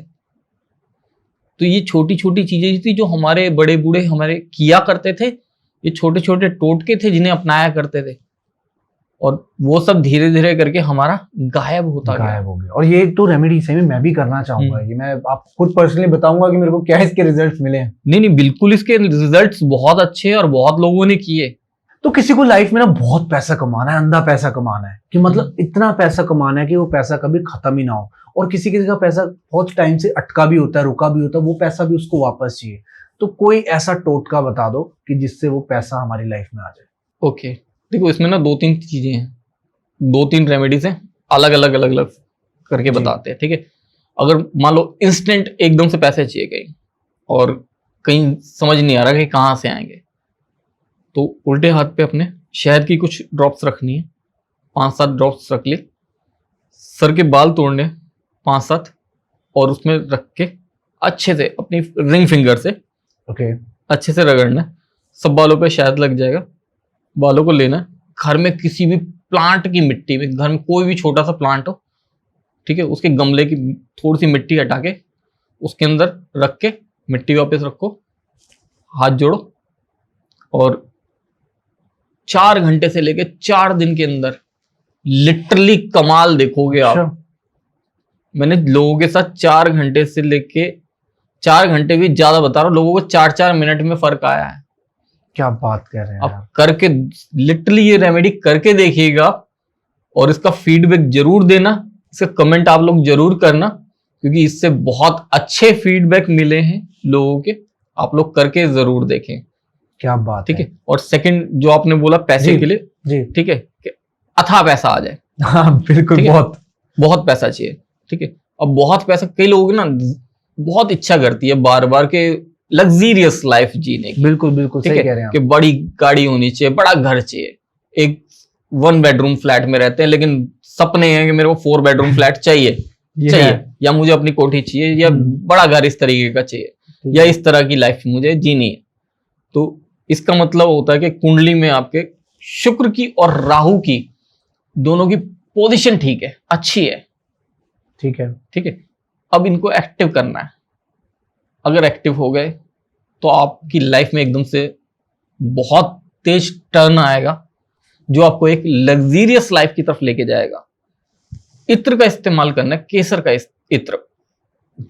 तो ये छोटी छोटी चीजें थी जो हमारे बड़े बूढ़े हमारे किया करते थे, ये छोटे छोटे टोटके थे जिन्हें अपनाया करते थे, और वो सब धीरे धीरे करके हमारा गायब होता गया। गायब हो गया। और ये तो रेमेडी से मैं भी करना चाहूंगा, ये मैं आप खुद पर्सनली बताऊंगा कि मेरे को क्या इसके रिजल्ट्स मिले हैं। नहीं नहीं, बिल्कुल इसके रिजल्ट्स बहुत अच्छे हैं और बहुत लोगों ने किए। तो किसी को लाइफ में ना बहुत पैसा कमाना है, अंधा पैसा कमाना है, कि मतलब इतना पैसा कमाना है कि वो पैसा कभी खत्म ही ना हो, और किसी किसी का पैसा बहुत टाइम से अटका भी होता है, रुका भी होता है, वो पैसा भी उसको वापस चाहिए। तो कोई ऐसा टोटका बता दो कि जिससे वो पैसा हमारी लाइफ में आ जाए। ओके, देखो इसमें ना 2-3 चीजें हैं, 2-3 रेमेडीज हैं, अलग अलग अलग अलग करके बताते हैं, ठीक है। अगर मान लो इंस्टेंट एकदम से पैसे चाहिए कहीं, और कहीं समझ नहीं आ रहा कि कहाँ से आएंगे, तो उल्टे हाथ पे अपने शहद की कुछ ड्रॉप्स रखनी है, 5-7 ड्रॉप्स रख ली, सर के बाल तोड़ने 5-7, और उसमें रख के अच्छे से अपनी रिंग फिंगर से ओके अच्छे से रगड़ना है, सब बालों पे शहद लग जाएगा। बालों को लेना है, घर में किसी भी प्लांट की मिट्टी में, घर में कोई भी छोटा सा प्लांट हो, ठीक है, उसके गमले की थोड़ी सी मिट्टी हटा के उसके अंदर रख के मिट्टी वापस रखो, हाथ जोड़ो, और 4 घंटे से लेके 4 दिन के अंदर लिटरली कमाल देखोगे आप। अच्छा। मैंने लोगों के साथ 4 घंटे से लेके 4 घंटे भी ज्यादा बता रहा हूँ, लोगों को 4-4 मिनट में फर्क आया है। क्या बात कर रहे हैं आप आप। करके लिटरली ये रेमेडी करके देखिएगा, और इसका फीडबैक जरूर देना, इसका कमेंट आप लोग जरूर करना, क्योंकि इससे बहुत अच्छे फीडबैक मिले हैं लोगों के। आप लोग करके जरूर देखें। क्या बात ठीक है। और सेकंड जो आपने बोला पैसे के लिए, जी ठीक है, कि अथाह पैसा आ जाए, हाँ बिल्कुल, ठीक है? बहुत बहुत पैसा चाहिए, ठीक है। अब बहुत पैसा, कई लोग ना बहुत इच्छा करती है बार बार के लग्जीरियस लाइफ जीने की, बिल्कुल बिल्कुल ठीक सही है, कह रहे हैं कि बड़ी गाड़ी होनी चाहिए, बड़ा घर चाहिए। एक 1 बेडरूम फ्लैट में रहते हैं, लेकिन सपने हैं कि मेरे को 4 बेडरूम फ्लैट चाहिए ये चाहिए, है। या मुझे अपनी कोठी चाहिए, या बड़ा घर इस तरीके का चाहिए, या इस तरह की लाइफ मुझे जीनी है। तो इसका मतलब होता है कि कुंडली में आपके शुक्र की और राहु की दोनों की पोजीशन ठीक है, अच्छी है, ठीक है। ठीक है। अब इनको एक्टिव करना है। अगर एक्टिव हो गए तो आपकी लाइफ में एकदम से बहुत तेज टर्न आएगा, जो आपको एक लग्जीरियस लाइफ की तरफ लेके जाएगा। इत्र का इस्तेमाल करना है, केसर का इत्र।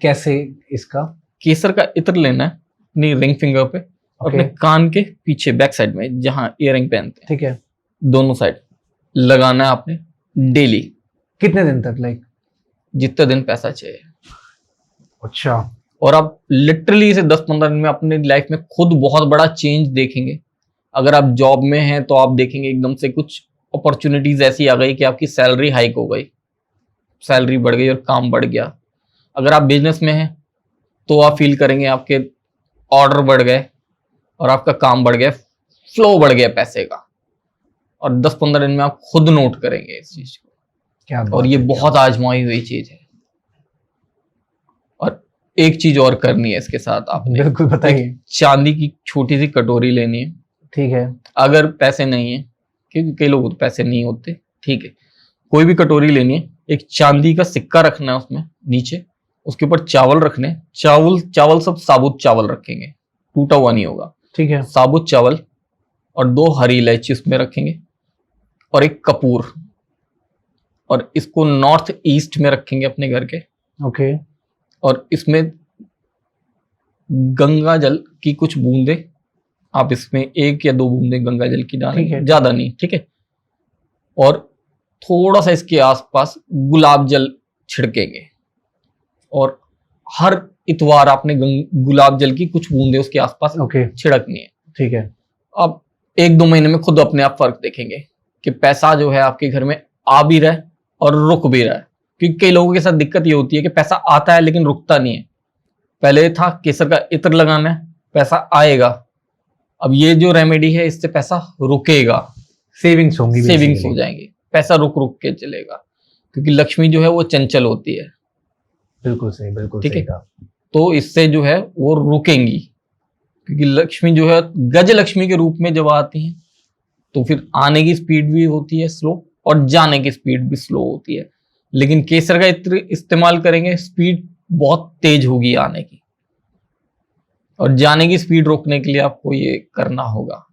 कैसे इसका? केसर का इत्र लेना है अपनी रिंग फिंगर पे, और अपने कान के पीछे बैक साइड में जहां इयरिंग पहनते हैं, ठीक है, दोनों साइड लगाना है आपने डेली। कितने दिन तक? लाइक जितने दिन पैसा चाहिए। अच्छा। और आप लिटरली इसे 10-15 दिन में अपनी लाइफ में खुद बहुत बड़ा चेंज देखेंगे। अगर आप जॉब में हैं तो आप देखेंगे एकदम से कुछ अपॉर्चुनिटीज ऐसी आ गई कि आपकी सैलरी हाइक हो गई, सैलरी बढ़ गई और काम बढ़ गया। अगर आप बिजनेस में हैं तो आप फील करेंगे आपके ऑर्डर बढ़ गए और आपका काम बढ़ गया, फ्लो बढ़ गया पैसे का। और 10-15 दिन में आप खुद नोट करेंगे इस चीज को। क्या बात और ये है, बहुत आजमाई हुई चीज है। और एक चीज और करनी है इसके साथ आपने, बिल्कुल बताइए। चांदी की छोटी सी कटोरी लेनी है। ठीक है, अगर पैसे नहीं है, क्योंकि कई लोगों को पैसे नहीं होते, ठीक है, कोई भी कटोरी लेनी है, एक चांदी का सिक्का रखना है उसमें नीचे, उसके ऊपर चावल रखने, चावल सब साबुत चावल रखेंगे, टूटा हुआ नहीं होगा, ठीक है, साबुत चावल, और 2 हरी इलायची उसमें रखेंगे, और एक कपूर, और इसको नॉर्थ ईस्ट में रखेंगे अपने घर के। ओके। और इसमें गंगा जल की कुछ बूंदे, आप इसमें 1 या 2 बूंदे गंगा जल की डालेंगे, ज्यादा नहीं, ठीक है। और थोड़ा सा इसके आसपास गुलाब जल छिड़केंगे, और हर इतवार आपने गुलाब जल की कुछ बूंदे उसके आसपास छिड़कनी है। ठीक है। अब 1-2 महीने में खुद अपने आप फर्क देखेंगे कि पैसा जो है आपके घर में आ भी रहा है और रुक भी रहा है। क्योंकि कई लोगों के साथ दिक्कत ये होती है कि पैसा आता है लेकिन रुकता नहीं है। पहले था केसर का इत्र लगाना है, पैसा आएगा। अब ये जो रेमेडी है इससे पैसा रुकेगा, सेविंग्स होंगी, सेविंग्स हो जाएंगी, पैसा रुक रुक के चलेगा। क्योंकि लक्ष्मी जो है वो चंचल होती है। बिल्कुल सही, बिल्कुल ठीक सही है। कहा। तो इससे जो है वो रुकेंगी, क्योंकि लक्ष्मी जो है गज लक्ष्मी के रूप में जब आती हैं तो फिर आने की स्पीड भी होती है स्लो और जाने की स्पीड भी स्लो होती है। लेकिन केसर का इत्र इस्तेमाल करेंगे, स्पीड बहुत तेज होगी आने की, और जाने की स्पीड रोकने के लिए आपको ये करना होगा।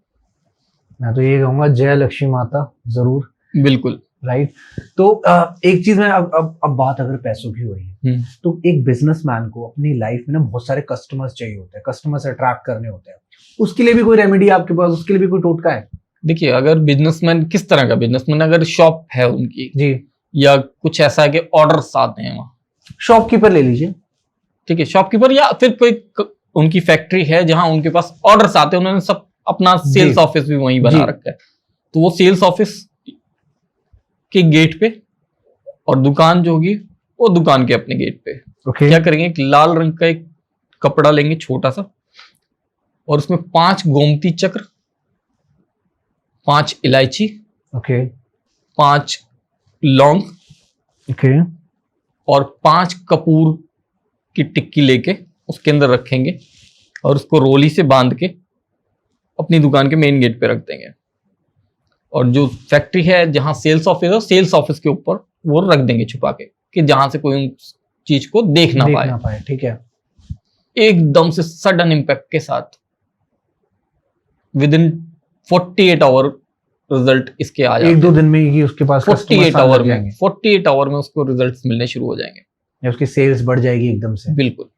मैं तो ये कहूंगा जय लक्ष्मी माता जरूर। बिल्कुल। राइट। तो एक चीज में अब बात अगर पैसों की हो रही है, तो एक बिजनेसमैन को अपनी लाइफ में ना बहुत सारे कस्टमर्स चाहिए होते हैं, कस्टमर्स अट्रैक्ट करने होते हैं, उसके लिए भी कोई रेमेडी आपके पास, उसके लिए भी कोई टोटका है? देखिए, अगर बिजनेसमैन, किस तरह का बिजनेसमैन, अगर शॉप है उनकी जी, या कुछ ऐसा है कि ऑर्डर्स आते हैं वहां, शॉपकीपर ले लीजिए। ठीक है, शॉपकीपर, या फिर कोई उनकी फैक्ट्री है जहां उनके पास ऑर्डर्स आते हैं, उन्होंने सब अपना सेल्स ऑफिस भी वहीं बना रखा है, तो वो सेल्स ऑफिस के गेट पे और दुकान जो होगी वो दुकान के अपने गेट पे क्या करेंगे, एक लाल रंग का एक कपड़ा लेंगे छोटा सा, और उसमें 5 गोमती चक्र, 5 इलायची, 5 लौंग, और 5 कपूर की टिक्की लेके उसके अंदर रखेंगे, और उसको रोली से बांध के अपनी दुकान के मेन गेट पे रख देंगे, और जो फैक्ट्री है जहां सेल्स ऑफिस है, सेल्स ऑफिस के ऊपर वो रख देंगे छुपा के, कि जहां से कोई उस चीज को देख ना पाए। ठीक है। एकदम से सडन इम्पैक्ट के साथ विद इन 48 आवर रिजल्ट इसके आ जाएंगे। 1-2 दिन में ही उसके पास 48 आवर में 48 आवर में उसको रिजल्ट्स मिलने शुरू हो जाएंगे, या उसकी सेल्स बढ़ जाएगी एकदम से। बिल्कुल।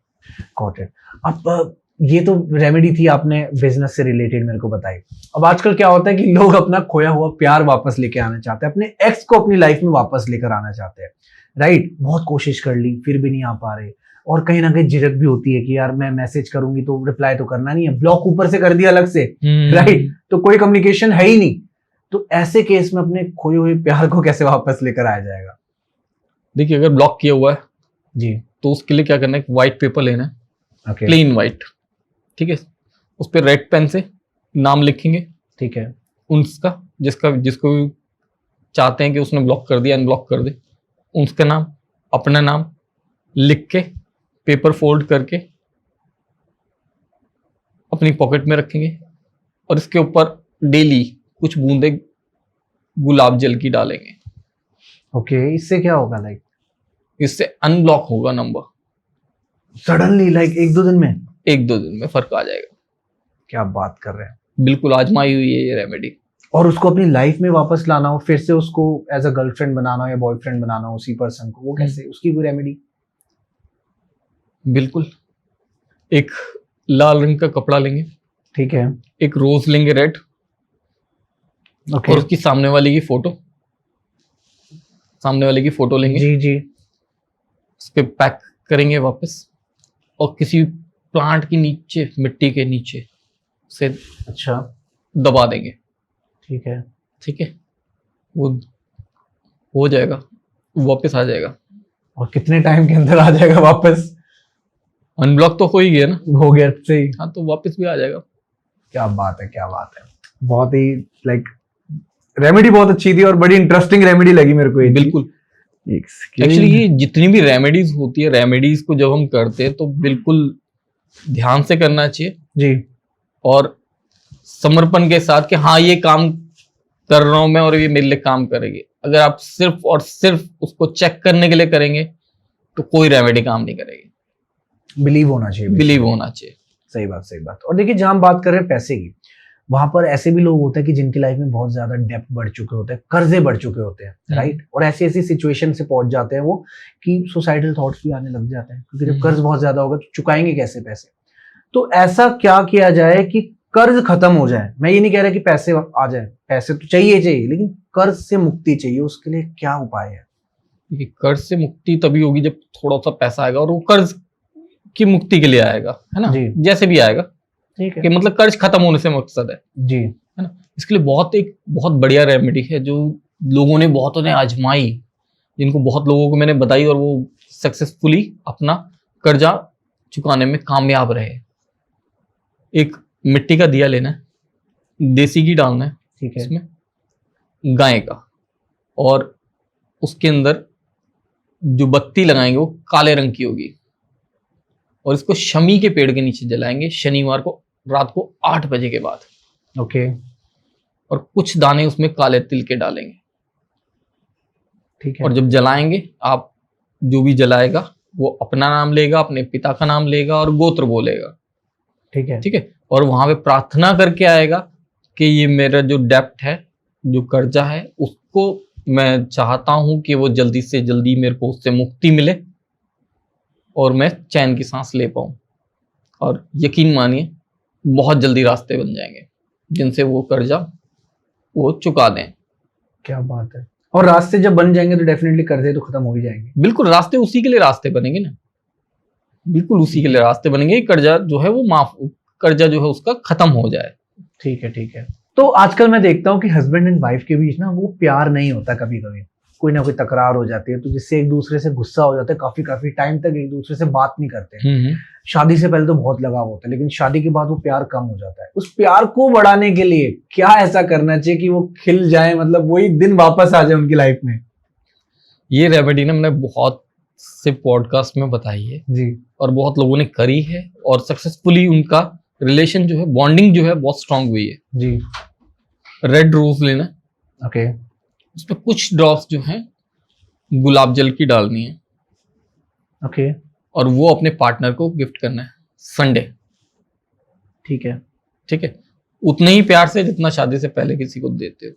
Got it. अब ये तो रेमेडी थी, आपने बिजनेस से रिलेटेड मेरे को बताई। अब आजकल क्या होता है कि लोग अपना खोया हुआ प्यार वापस लेके आना चाहते हैं, अपने एक्स को अपनी लाइफ में वापस लेकर आना चाहते हैं। राइट। बहुत कोशिश कर ली, फिर भी नहीं आ पा रहे, और कहीं ना कहीं झिझक भी होती है कि यार मैं मैसेज करूंगी तो रिप्लाई तो करना नहीं है, ब्लॉक ऊपर से कर दिया अलग से। राइट। तो कोई कम्युनिकेशन है ही नहीं। तो ऐसे केस में अपने खोए हुए प्यार को कैसे वापस लेकर आया जाएगा? देखिए, अगर ब्लॉक किया हुआ है जी, तो उसके लिए क्या करना है, व्हाइट पेपर लेना है, प्लेन व्हाइट, ठीक है, उस पर रेड पेन से नाम लिखेंगे, ठीक है, उसका जिसको भी चाहते हैं कि उसने ब्लॉक कर दिया, अनब्लॉक कर दे, उसका नाम, अपना नाम लिख के पेपर फोल्ड करके अपनी पॉकेट में रखेंगे, और इसके ऊपर डेली कुछ बूंदे गुलाब जल की डालेंगे। ओके। इससे क्या होगा? लाइक इससे अनब्लॉक होगा नंबर सडनली, लाइक 1-2 दिन में? 1-2 दिन में फर्क आ जाएगा। क्या बात कर रहे हैं! बिल्कुल आजमाई हुई है ये रेमेडी। और उसको अपनी लाइफ में वापस लाना हो, फिर से उसको एज अ गर्लफ्रेंड बनाना हो या बॉयफ्रेंड बनाना हो उसी पर्सन को, वो कैसे? उसकी कोई रेमेडी? बिल्कुल, एक लाल रंग का कपड़ा लेंगे, ठीक है, एक रोज लेंगे रेड, और उसकी सामने वाले की फोटो लेंगे, जी जी, उस पे पैक करेंगे वापस, और किसी प्लांट के नीचे, मिट्टी के नीचे से अच्छा दबा देंगे। ठीक है, ठीक है, वो हो जाएगा, वापस आ जाएगा। और कितने टाइम के अंदर आ जाएगा वापस? अनब्लॉक तो हो ही गया ना, हो गया सही। हाँ, तो वापस भी आ जाएगा। क्या बात है, क्या बात है! बहुत ही लाइक रेमेडी बहुत अच्छी थी और बड़ी इंटरेस्टिंग रेमेडी लगी मेरे को ये। बिल्कुल। एक्चुअली ये जितनी भी रेमेडीज होती है, रेमेडीज को जब हम करते हैं तो बिल्कुल ध्यान से करना चाहिए जी, और समर्पण के साथ कि हाँ, ये काम कर रहा हूं मैं और ये मेरे लिए काम करेगी। अगर आप सिर्फ और सिर्फ उसको चेक करने के लिए करेंगे तो कोई रेमेडी काम नहीं करेगी। बिलीव होना चाहिए, बिलीव होना चाहिए। सही बात, सही बात। और देखिए, जहां हम बात कर रहे हैं पैसे की, वहां पर ऐसे भी लोग होते हैं कि जिनकी लाइफ में बहुत ज्यादा डेप्थ बढ़ चुके होते हैं, कर्जे बढ़ चुके होते हैं। राइट। और ऐसी ऐसी सिचुएशन से पहुंच जाते हैं वो कि सुसाइडल थॉट्स भी आने लग जाते हैं, क्योंकि जब कर्ज बहुत ज्यादा होगा तो चुकाएंगे कैसे पैसे? तो ऐसा क्या किया जाए कि कर्ज खत्म हो जाए? मैं ये नहीं कह रहा कि पैसे आ जाए, पैसे तो चाहिए, लेकिन कर्ज से मुक्ति चाहिए, उसके लिए क्या उपाय है? कर्ज से मुक्ति तभी होगी जब थोड़ा सा पैसा आएगा, और वो कर्ज की मुक्ति के लिए आएगा, है ना, जैसे भी आएगा। ठीक है, कि मतलब कर्ज खत्म होने से मकसद है जी, है ना। इसके लिए एक बहुत बढ़िया रेमेडी है जो लोगों ने बहुतों ने आजमाई, जिनको बहुत लोगों को मैंने बताई, और वो सक्सेसफुली अपना कर्जा चुकाने में कामयाब रहे। एक मिट्टी का दिया लेना है, देसी घी डालना है, ठीक है, इसमें गाय का, और उसके अंदर जो बत्ती लगाएंगे वो काले रंग की होगी, और इसको शमी के पेड़ के नीचे जलाएंगे शनिवार को रात को 8 बजे के बाद। ओके। और कुछ दाने उसमें काले तिल के डालेंगे। ठीक है। और जब जलाएंगे, आप जो भी जलाएगा वो अपना नाम लेगा, अपने पिता का नाम लेगा और गोत्र बोलेगा। ठीक है। ठीक है। और वहां पे प्रार्थना करके आएगा कि ये मेरा जो डेप्ट है, जो कर्जा है, उसको मैं चाहता हूं कि वो जल्दी से जल्दी मेरे को उससे मुक्ति मिले और मैं चैन की सांस ले पाऊं। और यकीन मानिए बहुत जल्दी रास्ते बन जाएंगे जिनसे वो कर्जा वो चुका दें। क्या बात है। और रास्ते जब बन जाएंगे तो डेफिनेटली कर्जे तो खत्म हो ही जाएंगे। बिल्कुल, रास्ते उसी के लिए रास्ते बनेंगे ना, बिल्कुल उसी के लिए रास्ते बनेंगे। कर्जा जो है वो माफ, कर्जा जो है उसका खत्म हो जाए। ठीक है। ठीक है। तो आजकल मैं देखता हूँ कि हस्बैंड एंड वाइफ के बीच ना वो प्यार नहीं होता, कभी कभी कोई ना कोई तकरार हो जाती है, तो जिससे एक दूसरे से गुस्सा हो जाता है, काफी काफी टाइम तक एक दूसरे से बात नहीं करते हैं। शादी से पहले तो बहुत लगाव होता है, लेकिन शादी के बाद वो प्यार कम हो जाता है। उस प्यार को बढ़ाने के लिए क्या ऐसा करना चाहिए कि वो खिल जाए, मतलब वही दिन वापस आ जाए उनकी लाइफ में? ये रेमेडी ना मैंने बहुत से पॉडकास्ट में बताई है जी। और बहुत लोगों ने करी है और सक्सेसफुली उनका रिलेशन जो है, बॉन्डिंग जो है बहुत स्ट्रांग हुई है। जी। रेड रोज लेना, ओके। उसमें कुछ ड्रॉप्स जो हैं गुलाब जल की डालनी है। ओके। और वो अपने पार्टनर को गिफ्ट करना है संडे। ठीक है। ठीक है। उतने ही प्यार से जितना शादी से पहले किसी को देते हो।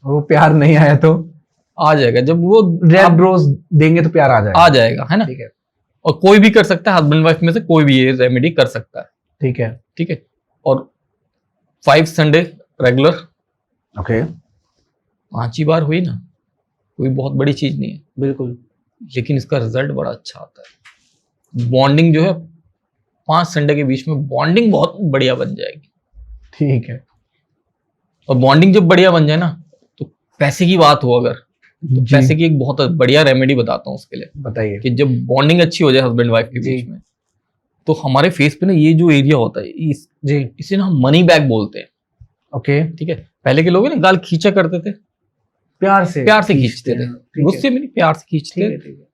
और वो प्यार नहीं आया तो आ जाएगा, जब वो रेड रोज देंगे तो प्यार आ जाएगा। आ जाएगा, है ना। ठीक है। और कोई भी कर सकता है, हस्बैंड वाइफ में से कोई भी ये रेमेडी कर सकता है। ठीक है। ठीक है। और 5 संडे रेगुलर, ओके। 5 ही बार हुई ना, कोई बहुत बड़ी चीज नहीं है, बिल्कुल। लेकिन इसका रिजल्ट बड़ा अच्छा आता है। बॉन्डिंग जो है 5 संडे के बीच में बॉन्डिंग बहुत बढ़िया बन जाएगी। ठीक है। और बॉन्डिंग जब बढ़िया बन जाए ना, तो पैसे की बात हो अगर, तो पैसे की एक बहुत बढ़िया रेमेडी बताता हूँ उसके लिए। बताइए। कि जब बॉन्डिंग अच्छी हो जाए हस्बैंड वाइफ के बीच में, तो हमारे फेस पे ना ये जो एरिया होता है जी, इसे ना हम मनी बैग बोलते हैं। ओके। ठीक है। पहले के लोग ना गाल खींचा करते थे, प्यार से खींचते थे, गुस्से में नहीं, प्यार से खींचते थे। ठीक है।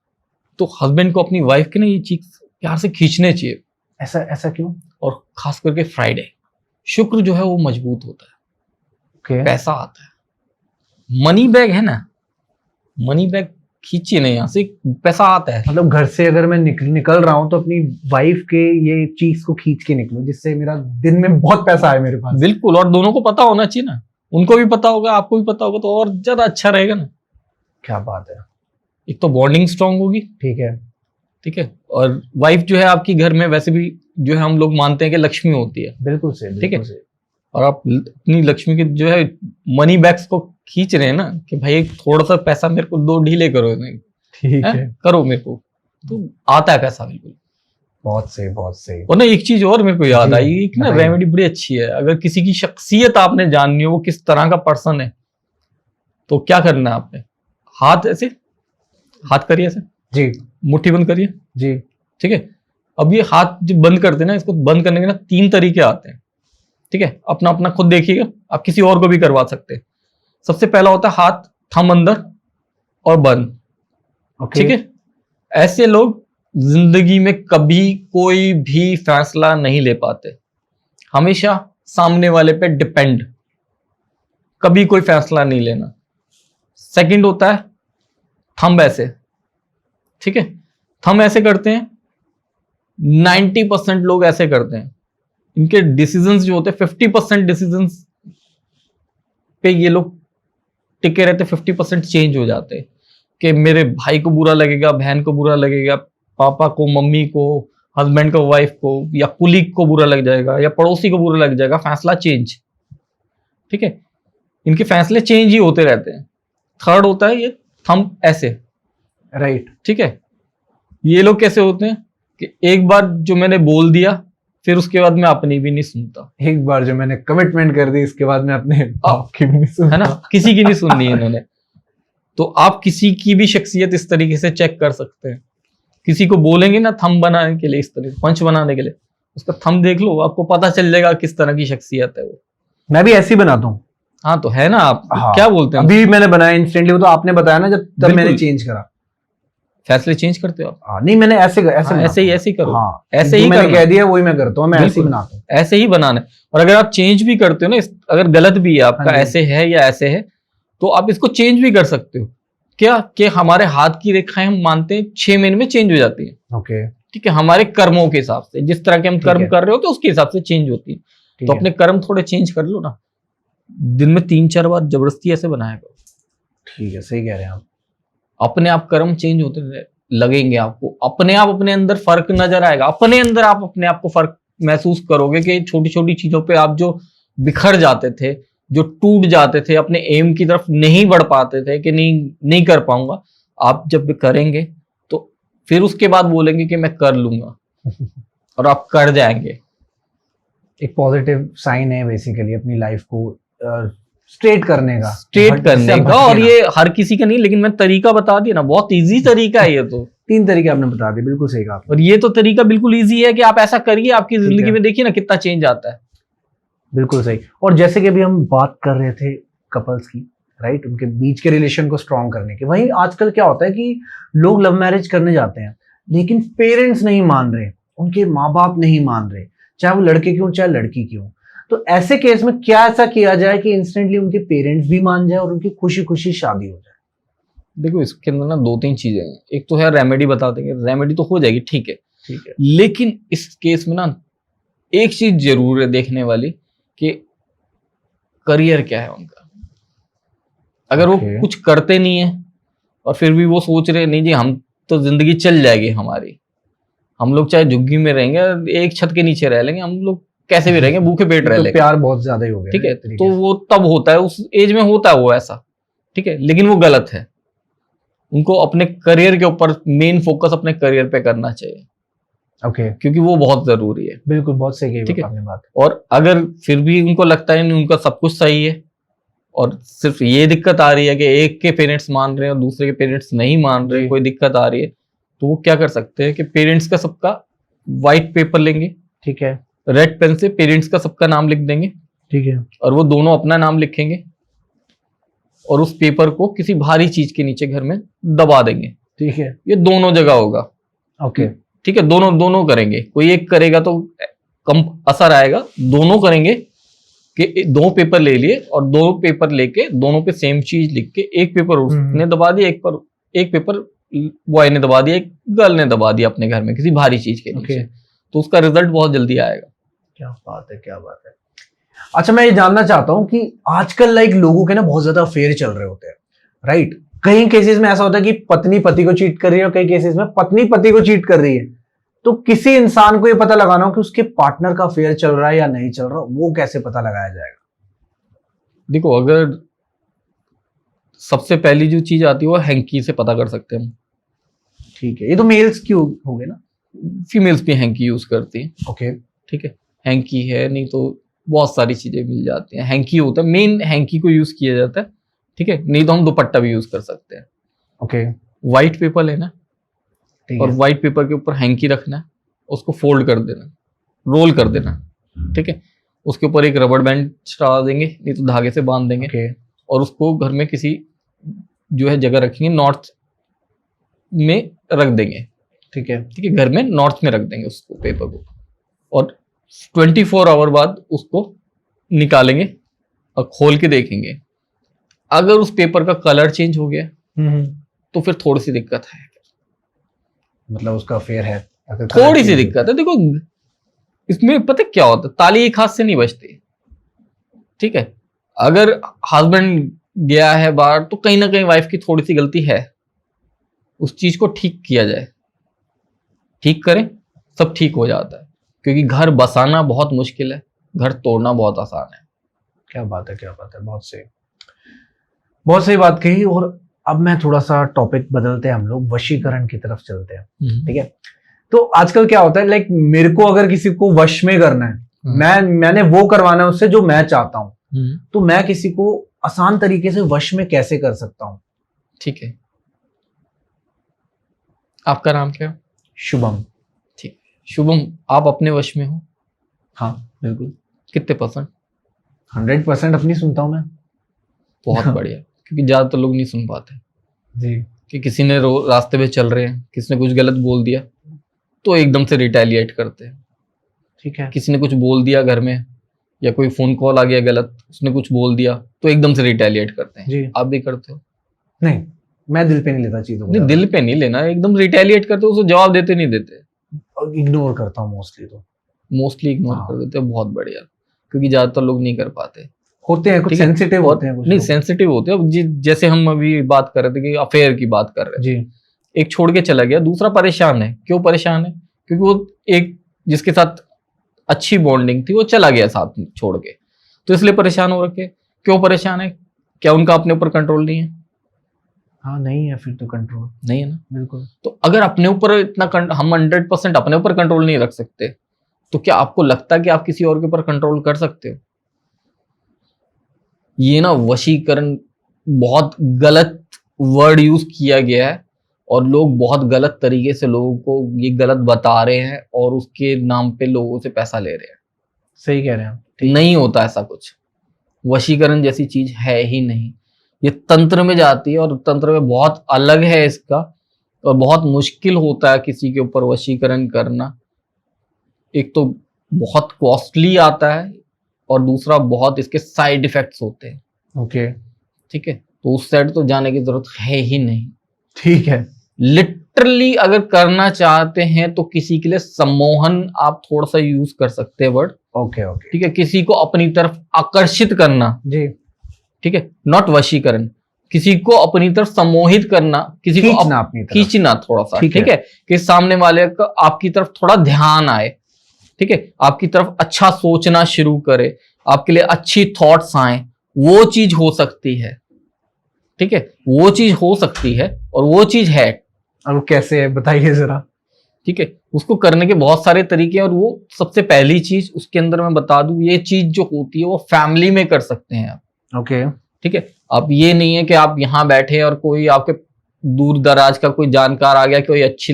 तो हस्बैंड को अपनी वाइफ के ना ये चीज प्यार से खींचने चाहिए। ऐसा ऐसा क्यों? और खास करके फ्राइडे, शुक्र जो है वो मजबूत होता है, ओके। पैसा आता है। मनी बैग है ना, मनी बैग खींचिए नहीं, यहाँ से पैसा आता है। मतलब घर से अगर मैं निकल रहा हूँ तो अपनी वाइफ के ये चीज को खींच के निकलूं, जिससे मेरा दिन में बहुत पैसा आए मेरे पास। बिल्कुल, और दोनों को पता होना चाहिए ना, उनको भी पता होगा, आपको भी पता होगा, तो और ज्यादा अच्छा रहेगा ना। क्या बात है। एक तो बॉन्डिंग स्ट्रांग होगी। ठीक है। ठीक है। और वाइफ जो है आपकी घर में वैसे भी जो है हम लोग मानते हैं कि लक्ष्मी होती है। बिल्कुल सही। ठीक है। और आप अपनी लक्ष्मी के जो है मनी बैग्स को खींच रहे हैं ना, कि भाई थोड़ा सा पैसा मेरे को दो, ढीले करो, ठीक है, करो मेरे को, तो आता है पैसा। बिल्कुल, बहुत सही, बहुत सही। और ना एक चीज और मेरे को याद आई, एक ना रेमेडी बड़ी अच्छी है। अगर किसी की शख्सियत आपने जाननी हो, वो किस तरह का पर्सन है, तो क्या करना है आपने, हाथ ऐसे, हाथ करिए ऐसे जी, मुट्ठी बंद करिए जी। ठीक है। अब ये हाथ जो बंद करते हैं ना, इसको बंद करने के ना 3 तरीके आते हैं। ठीक है। अपना अपना खुद देखिएगा, आप किसी और को भी करवा सकते हैं। सबसे पहला होता है हाथ थंब अंदर और बंद। ठीक है। ऐसे लोग जिंदगी में कभी कोई भी फैसला नहीं ले पाते, हमेशा सामने वाले पे डिपेंड, कभी कोई फैसला नहीं लेना। सेकंड होता है थंब ऐसे। ठीक है। थंब ऐसे करते हैं, 90% लोग ऐसे करते हैं। इनके डिसीजंस जो होते हैं, 50% डिसीजंस पे ये लोग टिके रहते, 50% चेंज हो जाते हैं। कि मेरे भाई को बुरा लगेगा, बहन को बुरा लगेगा, पापा को, मम्मी को, हस्बैंड को, वाइफ को, या कुलीग को बुरा लग जाएगा, या पड़ोसी को बुरा लग जाएगा, फैसला चेंज। ठीक है। इनके फैसले चेंज ही होते रहते हैं। थर्ड होता है ये थंब ऐसे, राइट। ठीक है। ये लोग कैसे होते हैं कि एक बार जो मैंने बोल दिया, फिर उसके बाद मैं अपनी भी नहीं सुनता। एक बार जो मैंने कमिटमेंट कर दी, इसके बाद मैं अपने बाप की भी नहीं सुनता, है ना, किसी की नहीं सुननी है इन्होंने। तो आप किसी की भी शख्सियत इस तरीके से चेक कर सकते हैं। किसी को बोलेंगे ना थंब बनाने के लिए, इस तरह पंच बनाने के लिए, उसका थंब देख लो, आपको पता चल जाएगा किस तरह की शख्सियत है वो। मैं भी ऐसे ही बनाता हूँ। हाँ, तो है ना, आप हाँ, क्या बोलते हैं, अभी मैंने बनाया इंस्टेंटली, वो तो आपने बताया ना, जब तब मैंने चेंज करा। फैसले चेंज करते हो आप? हाँ, नहीं मैंने ऐसे हाँ, ऐसे ही करो। हाँ, ऐसे जो ही मैंने करना कह दिया वही मैं करता हूँ, मैं ऐसे ही बिल्कुल। बनाता हूँ। ऐसे ही बनाना है। और अगर आप चेंज भी करते हो ना, अगर गलत भी है आपका, हाँ जी। ऐसे है या ऐसे है, तो आप इसको चेंज भी कर सकते हो। क्या कि हमारे हाथ की रेखाएं हम मानते हैं 6 महीने में चेंज हो जाती है। ओके, ठीक है, हमारे कर्मों के हिसाब से, जिस तरह के हम ठीक कर्म है। कर रहे होते हैं उसके हिसाब से चेंज होती है। ठीक तो है, अपने कर्म थोड़े चेंज कर लो ना, दिन में 3-4 बार जबरदस्ती ऐसे बनाया करो। ठीक है, सही कह रहे हैं आप। अपने आप कर्म चेंज होते लगेंगे आपको, अपने आप अपने अंदर फर्क नजर आएगा, अपने अंदर आप अपने आप को फर्क महसूस करोगे कि छोटी छोटी चीजों पे आप जो बिखर जाते थे, जो टूट जाते थे, अपने एम की तरफ नहीं बढ़ पाते थे कि नहीं कर पाऊंगा, आप जब करेंगे तो फिर उसके बाद बोलेंगे कि मैं कर लूंगा, और आप कर जाएंगे। एक पॉजिटिव साइन है बेसिकली अपनी लाइफ को स्ट्रेट करने का, स्ट्रेट जिससे करने आप का। भटके और ना। ये हर किसी का नहीं, लेकिन मैं तरीका बता दिया ना, बहुत इजी तरीका है ये तो। 3 तरीके आपने बता दिए, बिल्कुल सही कहा आपने। और ये तो तरीका बिल्कुल इजी है कि आप ऐसा करिए, आपकी ठीक जिंदगी है। में देखिए ना कितना चेंज आता है। बिल्कुल सही। और जैसे कि अभी हम बात कर रहे थे कपल्स की, राइट, उनके बीच के रिलेशन को स्ट्रॉन्ग करने की, वहीं आजकल क्या होता है कि लोग लव मैरिज करने जाते हैं लेकिन पेरेंट्स नहीं मान रहे, उनके माँ बाप नहीं मान रहे, चाहे वो लड़के की हो चाहे लड़की की हो। तो ऐसे केस में क्या ऐसा किया जाए कि इंस्टेंटली उनके पेरेंट्स भी मान जाए और उनकी खुशी खुशी शादी हो जाए? देखो, इसके अंदर ना 2-3 चीजें हैं। एक तो है रेमेडी, बता देंगे, रेमेडी तो हो जाएगी, ठीक है। ठीक है। लेकिन इस केस में ना एक चीज जरूर है देखने वाली, कि करियर क्या है उनका। अगर वो Okay. कुछ करते नहीं है और फिर भी वो सोच रहे नहीं जी हम तो जिंदगी चल जाएगी हमारी, हम लोग चाहे झुग्गी में रहेंगे, एक छत के नीचे रह लेंगे, हम लोग कैसे भी रहेंगे, भूखे पेट रह तो लेंगे, प्यार बहुत ज्यादा ही हो गया ठीक ना है। एक तरीके तो से। वो तब होता है, उस एज में होता है वो ऐसा, ठीक है, लेकिन वो गलत है। उनको अपने करियर के ऊपर मेन फोकस अपने करियर पे करना चाहिए, ओके, क्योंकि वो बहुत जरूरी है। बिल्कुल बहुत सही ठीक कही है। आपने बात। और अगर फिर भी उनको लगता है नहीं उनका सब कुछ सही है, और सिर्फ ये दिक्कत आ रही है कि एक के पेरेंट्स मान रहे हैं और दूसरे के पेरेंट्स नहीं मान रहे, जी। कोई दिक्कत आ रही है, तो वो क्या कर सकते हैं कि पेरेंट्स का सबका व्हाइट पेपर लेंगे, ठीक है। रेड पेन से पेरेंट्स का सबका नाम लिख देंगे, ठीक है। और वो दोनों अपना नाम लिखेंगे, और उस पेपर को किसी भारी चीज के नीचे घर में दबा देंगे। ठीक है। ये दोनों जगह होगा, ओके। ठीक है, दोनों दोनों करेंगे, कोई एक करेगा तो कम असर आएगा, दोनों करेंगे कि 2 पेपर ले लिए और 2 पेपर लेके दोनों पे सेम चीज लिख के, एक पेपर उसने दबा दिया, एक पेपर बॉय ने दबा दिया, एक गर्ल ने दबा दिया अपने घर में किसी भारी चीज के नीचे, तो उसका रिजल्ट बहुत जल्दी आएगा। क्या बात है, क्या बात है। अच्छा, मैं ये जानना चाहता हूँ कि आजकल लाइक लोगों के ना बहुत ज्यादा अफेयर चल रहे होते हैं, राइट। कई केसेस में ऐसा होता है कि पत्नी पति को चीट कर रही है और कई केसेस में पत्नी पति को चीट कर रही है। तो किसी इंसान को ये पता लगाना हो कि उसके पार्टनर का अफेयर चल रहा है या नहीं चल रहा, वो कैसे पता लगाया जाएगा? देखो, अगर सबसे पहली जो चीज आती है वो हैंकी से पता कर सकते हैं हम। ठीक है, ये तो मेल्स की हो गए ना। फीमेल्स भी हैंकी यूज करती हैं, ओके। ठीक है। हैंकी है, नहीं तो बहुत सारी चीजें मिल जाती हैं। हैंकी होता है, मेन हैंकी को यूज किया जाता है, ठीक है, नहीं तो हम दुपट्टा भी यूज कर सकते हैं। ओके। व्हाइट पेपर लेना और है। व्हाइट पेपर के ऊपर हैंकी रखना है, उसको फोल्ड कर देना, रोल कर देना, ठीक है। उसके ऊपर एक रबड़ बैंड चढ़ा देंगे, नहीं तो धागे से बांध देंगे, ओके। और उसको घर में किसी जो है जगह रखेंगे, नॉर्थ में रख देंगे, ठीक है। ठीक है, घर में नॉर्थ में रख देंगे उसको, पेपर को, और 24 आवर बाद उसको निकालेंगे और खोल के देखेंगे। अगर उस पेपर का कलर चेंज हो गया तो फिर थोड़ी सी दिक्कत है, मतलब उसका अफेयर है, अगर थोड़ी सी दिक्कत है। देखो, इसमें पता क्या होता है, ताली एक हाथ से नहीं बजती, ठीक है। अगर हस्बैंड गया है बाहर तो कहीं ना कहीं वाइफ की थोड़ी सी गलती है, उस चीज को ठीक किया जाए, ठीक करें, सब ठीक हो जाता है। क्योंकि घर बसाना बहुत मुश्किल है, घर तोड़ना बहुत आसान है। क्या बात है, क्या बात है, बहुत सही, बहुत सही बात कही। और अब मैं थोड़ा सा टॉपिक बदलते हैं, हम लोग वशीकरण की तरफ चलते हैं, ठीक है। तो आजकल क्या होता है, लाइक मेरे को अगर किसी को वश में करना है, मैंने वो करवाना है उससे जो मैं चाहता हूं, तो मैं किसी को आसान तरीके से वश में कैसे कर सकता हूं? ठीक है, आपका नाम क्या है? शुभम। ठीक, शुभम, आप अपने वश में हो? हाँ बिल्कुल, कितने %? 100% अपनी सुनता हूं मैं। बहुत बढ़िया, क्योंकि ज्यादातर लोग नहीं सुन पाते, जी। कि किसी ने रास्ते पे चल रहे हैं, किसी ने कुछ गलत बोल दिया तो एकदम से रिटेलिएट करते हैं। ठीक है। किसी ने कुछ बोल दिया घर में, या कोई फोन कॉल आ गया गलत, उसने कुछ बोल दिया तो एकदम से रिटेलिएट करते हैं। जी। आप भी करते हो? नहीं, मैं दिल पे नहीं लेता चीजों को। नहीं, दिल पे नहीं लेना, एकदम रिटेलिएट करते हो, उसको जवाब देते नहीं देते। इग्नोर करता हूँ मोस्टली, तो मोस्टली इग्नोर हाँ। कर देते हो, बहुत बढ़िया। क्योंकि ज्यादातर लोग नहीं कर पाते। होते हैं कुछ ठीक है। सेंसिटिव और होते हैं कुछ नहीं, लोग। सेंसिटिव होते हैं। जैसे हम अभी बात कर रहे थे कि अफेयर की बात कर रहे थे, जी। एक छोड़ के चला गया, दूसरा परेशान है। क्यों परेशान है? क्योंकि वो एक जिसके साथ अच्छी बॉन्डिंग थी वो चला गया साथ में छोड़ के, तो इसलिए परेशान हो रखे। क्यों परेशान है? क्या उनका अपने ऊपर कंट्रोल नहीं है? हाँ, नहीं है फिर तो कंट्रोल। नहीं है ना। बिल्कुल। तो अगर अपने ऊपर इतना हम 100% अपने ऊपर कंट्रोल नहीं रख सकते, तो क्या आपको लगता है कि आप किसी और के ऊपर कंट्रोल कर सकते हो? ये ना वशीकरण बहुत गलत वर्ड यूज किया गया है, और लोग बहुत गलत तरीके से लोगों को ये गलत बता रहे हैं, और उसके नाम पे लोगों से पैसा ले रहे हैं। सही कह रहे हैं आप। नहीं होता ऐसा कुछ। वशीकरण जैसी चीज है ही नहीं। ये तंत्र में जाती है, और तंत्र में बहुत अलग है इसका, और बहुत मुश्किल होता है किसी के ऊपर वशीकरण करना। एक तो बहुत कॉस्टली आता है, और दूसरा बहुत इसके साइड इफेक्ट्स होते हैं। ओके। ठीक है, तो उस साइड तो जाने की जरूरत है ही नहीं। ठीक है। लिटरली अगर करना चाहते हैं तो किसी के लिए सम्मोहन आप थोड़ा सा यूज कर सकते हैं वर्ड। Okay okay. ठीक है, किसी को अपनी तरफ आकर्षित करना। जी। ठीक है, नॉट वशीकरण। किसी को अपनी तरफ सम्मोहित करना, किसी को खींचना अपनी तरफ। खींचना थोड़ा सा। ठीक ठीक है, कि सामने वाले का आपकी तरफ थोड़ा ध्यान आए। ठीक है, आपकी तरफ अच्छा सोचना शुरू करे, आपके लिए अच्छी थॉट्स आए, वो चीज हो सकती है। ठीक है, वो चीज हो सकती है, और वो चीज है। और वो कैसे है बताइए जरा। ठीक है, उसको करने के बहुत सारे तरीके हैं, और वो सबसे पहली चीज उसके अंदर मैं बता दूं, ये चीज जो होती है वो फैमिली में कर सकते हैं आप। ओके। ठीक है, अब ये नहीं है कि आप यहाँ बैठे और कोई आपके दूर दराज का कोई जानकार आ गया, कोई अच्छी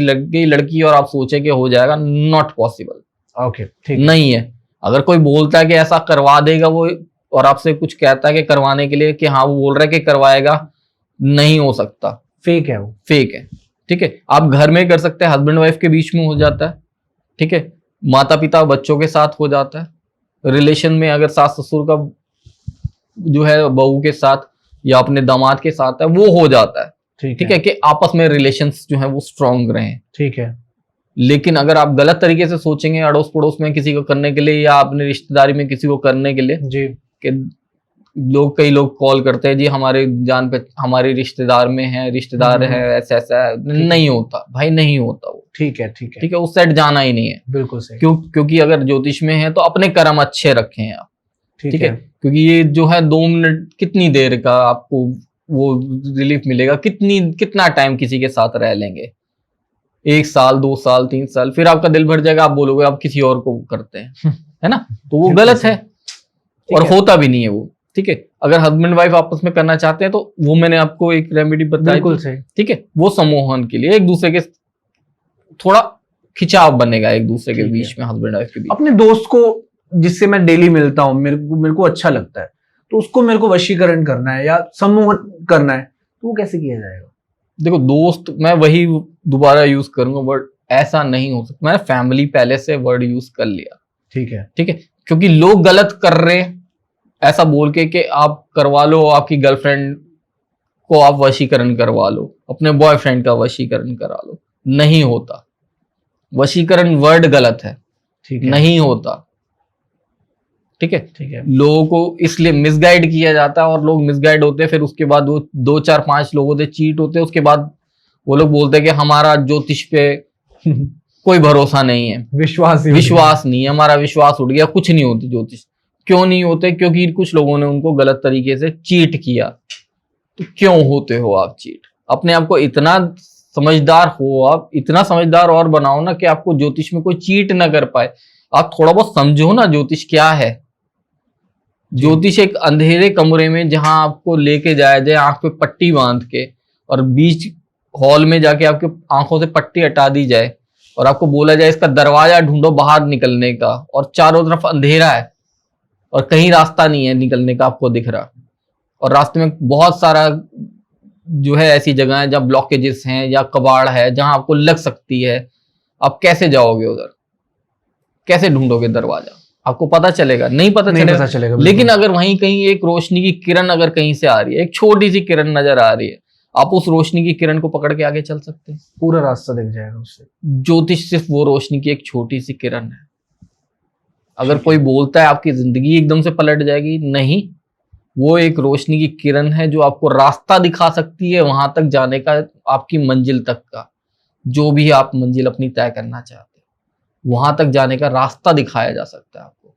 लग गई लड़की, और आप सोचे कि हो जाएगा। Not possible. ओके। ठीक। नहीं है। अगर कोई बोलता है कि ऐसा करवा देगा वो, और आपसे कुछ कहता है कि करवाने के लिए, कि हाँ वो बोल रहा है कि करवाएगा, नहीं हो सकता। फेक है वो। फेक है। ठीक है, आप घर में कर सकते हैं, हस्बैंड वाइफ के बीच में हो जाता है। ठीक है, माता पिता बच्चों के साथ हो जाता है। रिलेशन में अगर सास ससुर का जो है बहू के साथ, या अपने दामाद के साथ है, वो हो जाता है। ठीक है, कि आपस में रिलेशंस जो है वो स्ट्रांग रहें। ठीक है। लेकिन अगर आप गलत तरीके से सोचेंगे अड़ोस पड़ोस में किसी को करने के लिए, या अपने रिश्तेदारी में किसी को करने के लिए, जी। कि कई लोग कॉल करते हैं, जी हमारे जान पे हमारे रिश्तेदार में है, रिश्तेदार है, ऐसा ऐसा है। नहीं होता भाई, नहीं होता वो। ठीक है। ठीक है। ठीक है, उस साइड जाना ही नहीं है। बिल्कुल सही। क्योंकि अगर ज्योतिष में है तो अपने कर्म अच्छे रखें आप। ठीक है, क्योंकि ये जो है 2 मिनट कितनी देर का आपको वो रिलीफ मिलेगा, कितना टाइम किसी के साथ रह लेंगे, 1 साल 2 साल 3 साल, फिर आपका दिल भर जाएगा, आप बोलोगे आप किसी और को करते हैं, है ना। तो वो गलत है, और होता भी नहीं है वो। ठीक है, अगर हस्बैंड वाइफ आपस में करना चाहते हैं तो वो मैंने आपको एक रेमेडी बताई। बिल्कुल सही। ठीक है, वो सम्मोहन के लिए एक दूसरे के थोड़ा खिंचाव बनेगा एक दूसरे के बीच में, हस्बैंड वाइफ के बीच। अपने दोस्त को जिससे मैं डेली मिलता हूँ, मेरे को अच्छा लगता है, तो उसको मेरे को वशीकरण करना है या सम्मोहन करना है, तो वो कैसे किया जाएगा? देखो दोस्त, मैं वही दोबारा यूज करूंगा वर्ड, ऐसा नहीं हो सकता। मैंने फैमिली पहले से वर्ड यूज कर लिया। ठीक है। ठीक है, क्योंकि लोग गलत कर रहे हैं ऐसा बोल के कि आप करवा लो, आपकी गर्लफ्रेंड को आप वशीकरण करवा लो, अपने बॉयफ्रेंड का वशीकरण करा लो। नहीं होता। वशीकरण वर्ड गलत है। ठीक है। नहीं होता। ठीक है। ठीक है। लोगों को इसलिए मिसगाइड किया जाता है, और लोग मिसगाइड होते हैं, फिर उसके बाद वो 2 4 5 लोगों से चीट होते हैं, उसके बाद वो लोग बोलते हैं कि हमारा ज्योतिष पे कोई भरोसा नहीं है, विश्वास नहीं है, हमारा विश्वास उठ गया। कुछ नहीं होती ज्योतिष। क्यों नहीं होते? क्योंकि कुछ लोगों ने उनको गलत तरीके से चीट किया। तो क्यों होते हो आप चीट? अपने आप को इतना समझदार हो, आप इतना समझदार और बनाओ ना कि आपको ज्योतिष में कोई चीट ना कर पाए। आप थोड़ा बहुत समझो ना ज्योतिष क्या है। ज्योतिष एक अंधेरे कमरे में जहां आपको लेके जाया जाए आंख पे पट्टी बांध के, और बीच हॉल में जाके आपके आंखों से पट्टी हटा दी जाए, और आपको बोला जाए इसका दरवाजा ढूंढो बाहर निकलने का, और चारों तरफ अंधेरा है और कहीं रास्ता नहीं है निकलने का आपको दिख रहा, और रास्ते में बहुत सारा जो है ऐसी जगह है जहाँ ब्लॉकेजेस हैं या कबाड़ है जहां आपको लग सकती है, आप कैसे जाओगे उधर, कैसे ढूंढोगे दरवाजा? आपको पता चलेगा? नहीं पता नहीं चलेगा। पता चलेगा, लेकिन बिल्कुल। अगर वहीं कहीं एक रोशनी की किरण अगर कहीं से आ रही है, एक छोटी सी किरण नजर आ रही है, आप उस रोशनी की किरण को पकड़ के आगे चल सकते हैं। पूरा रास्ता दिख जाएगा उससे। ज्योतिष सिर्फ वो रोशनी की एक छोटी सी किरण है। अगर ठीक है। कोई बोलता है आपकी जिंदगी एकदम से पलट जाएगी, नहीं, वो एक रोशनी की किरण है जो आपको रास्ता दिखा सकती है वहां तक जाने का, आपकी मंजिल तक का, जो भी आप मंजिल अपनी तय करना चाहते हैं वहां तक जाने का रास्ता दिखाया जा सकता है आपको।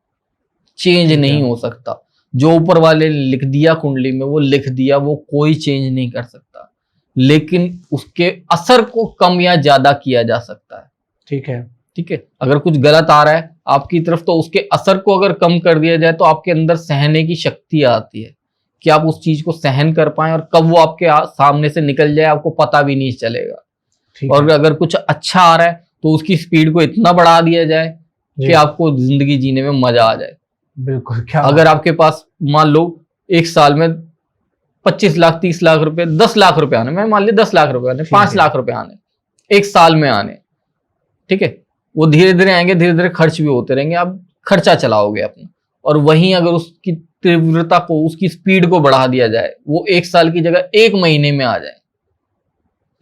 चेंज ठीक है। नहीं हो सकता। जो ऊपर वाले ने लिख दिया कुंडली में, वो लिख दिया, वो कोई चेंज नहीं कर सकता, लेकिन उसके असर को कम या ज्यादा किया जा सकता है। ठीक है। ठीक है, अगर कुछ गलत आ रहा है आपकी तरफ तो उसके असर को अगर कम कर दिया जाए तो आपके अंदर सहने की शक्ति आती है कि आप उस चीज को सहन कर पाए, और कब वो आपके सामने से निकल जाए आपको पता भी नहीं चलेगा। ठीक और है। अगर कुछ अच्छा आ रहा है तो उसकी स्पीड को इतना बढ़ा दिया जाए जी। कि आपको जिंदगी जीने में मजा आ जाए। बिल्कुल। क्या अगर आपके पास मान लो एक साल में 25 लाख 30 लाख रुपए 10 लाख रुपए आने, मैं मान ली 10 लाख रुपए आने, ठीक 5 है। लाख रुपए आने एक साल में आने, ठीक है, वो धीरे धीरे आएंगे, धीरे धीरे खर्च भी होते रहेंगे, आप खर्चा चलाओगे अपना। और वहीं अगर उसकी तीव्रता को, उसकी स्पीड को बढ़ा दिया जाए, वो एक साल की जगह एक महीने में आ जाए,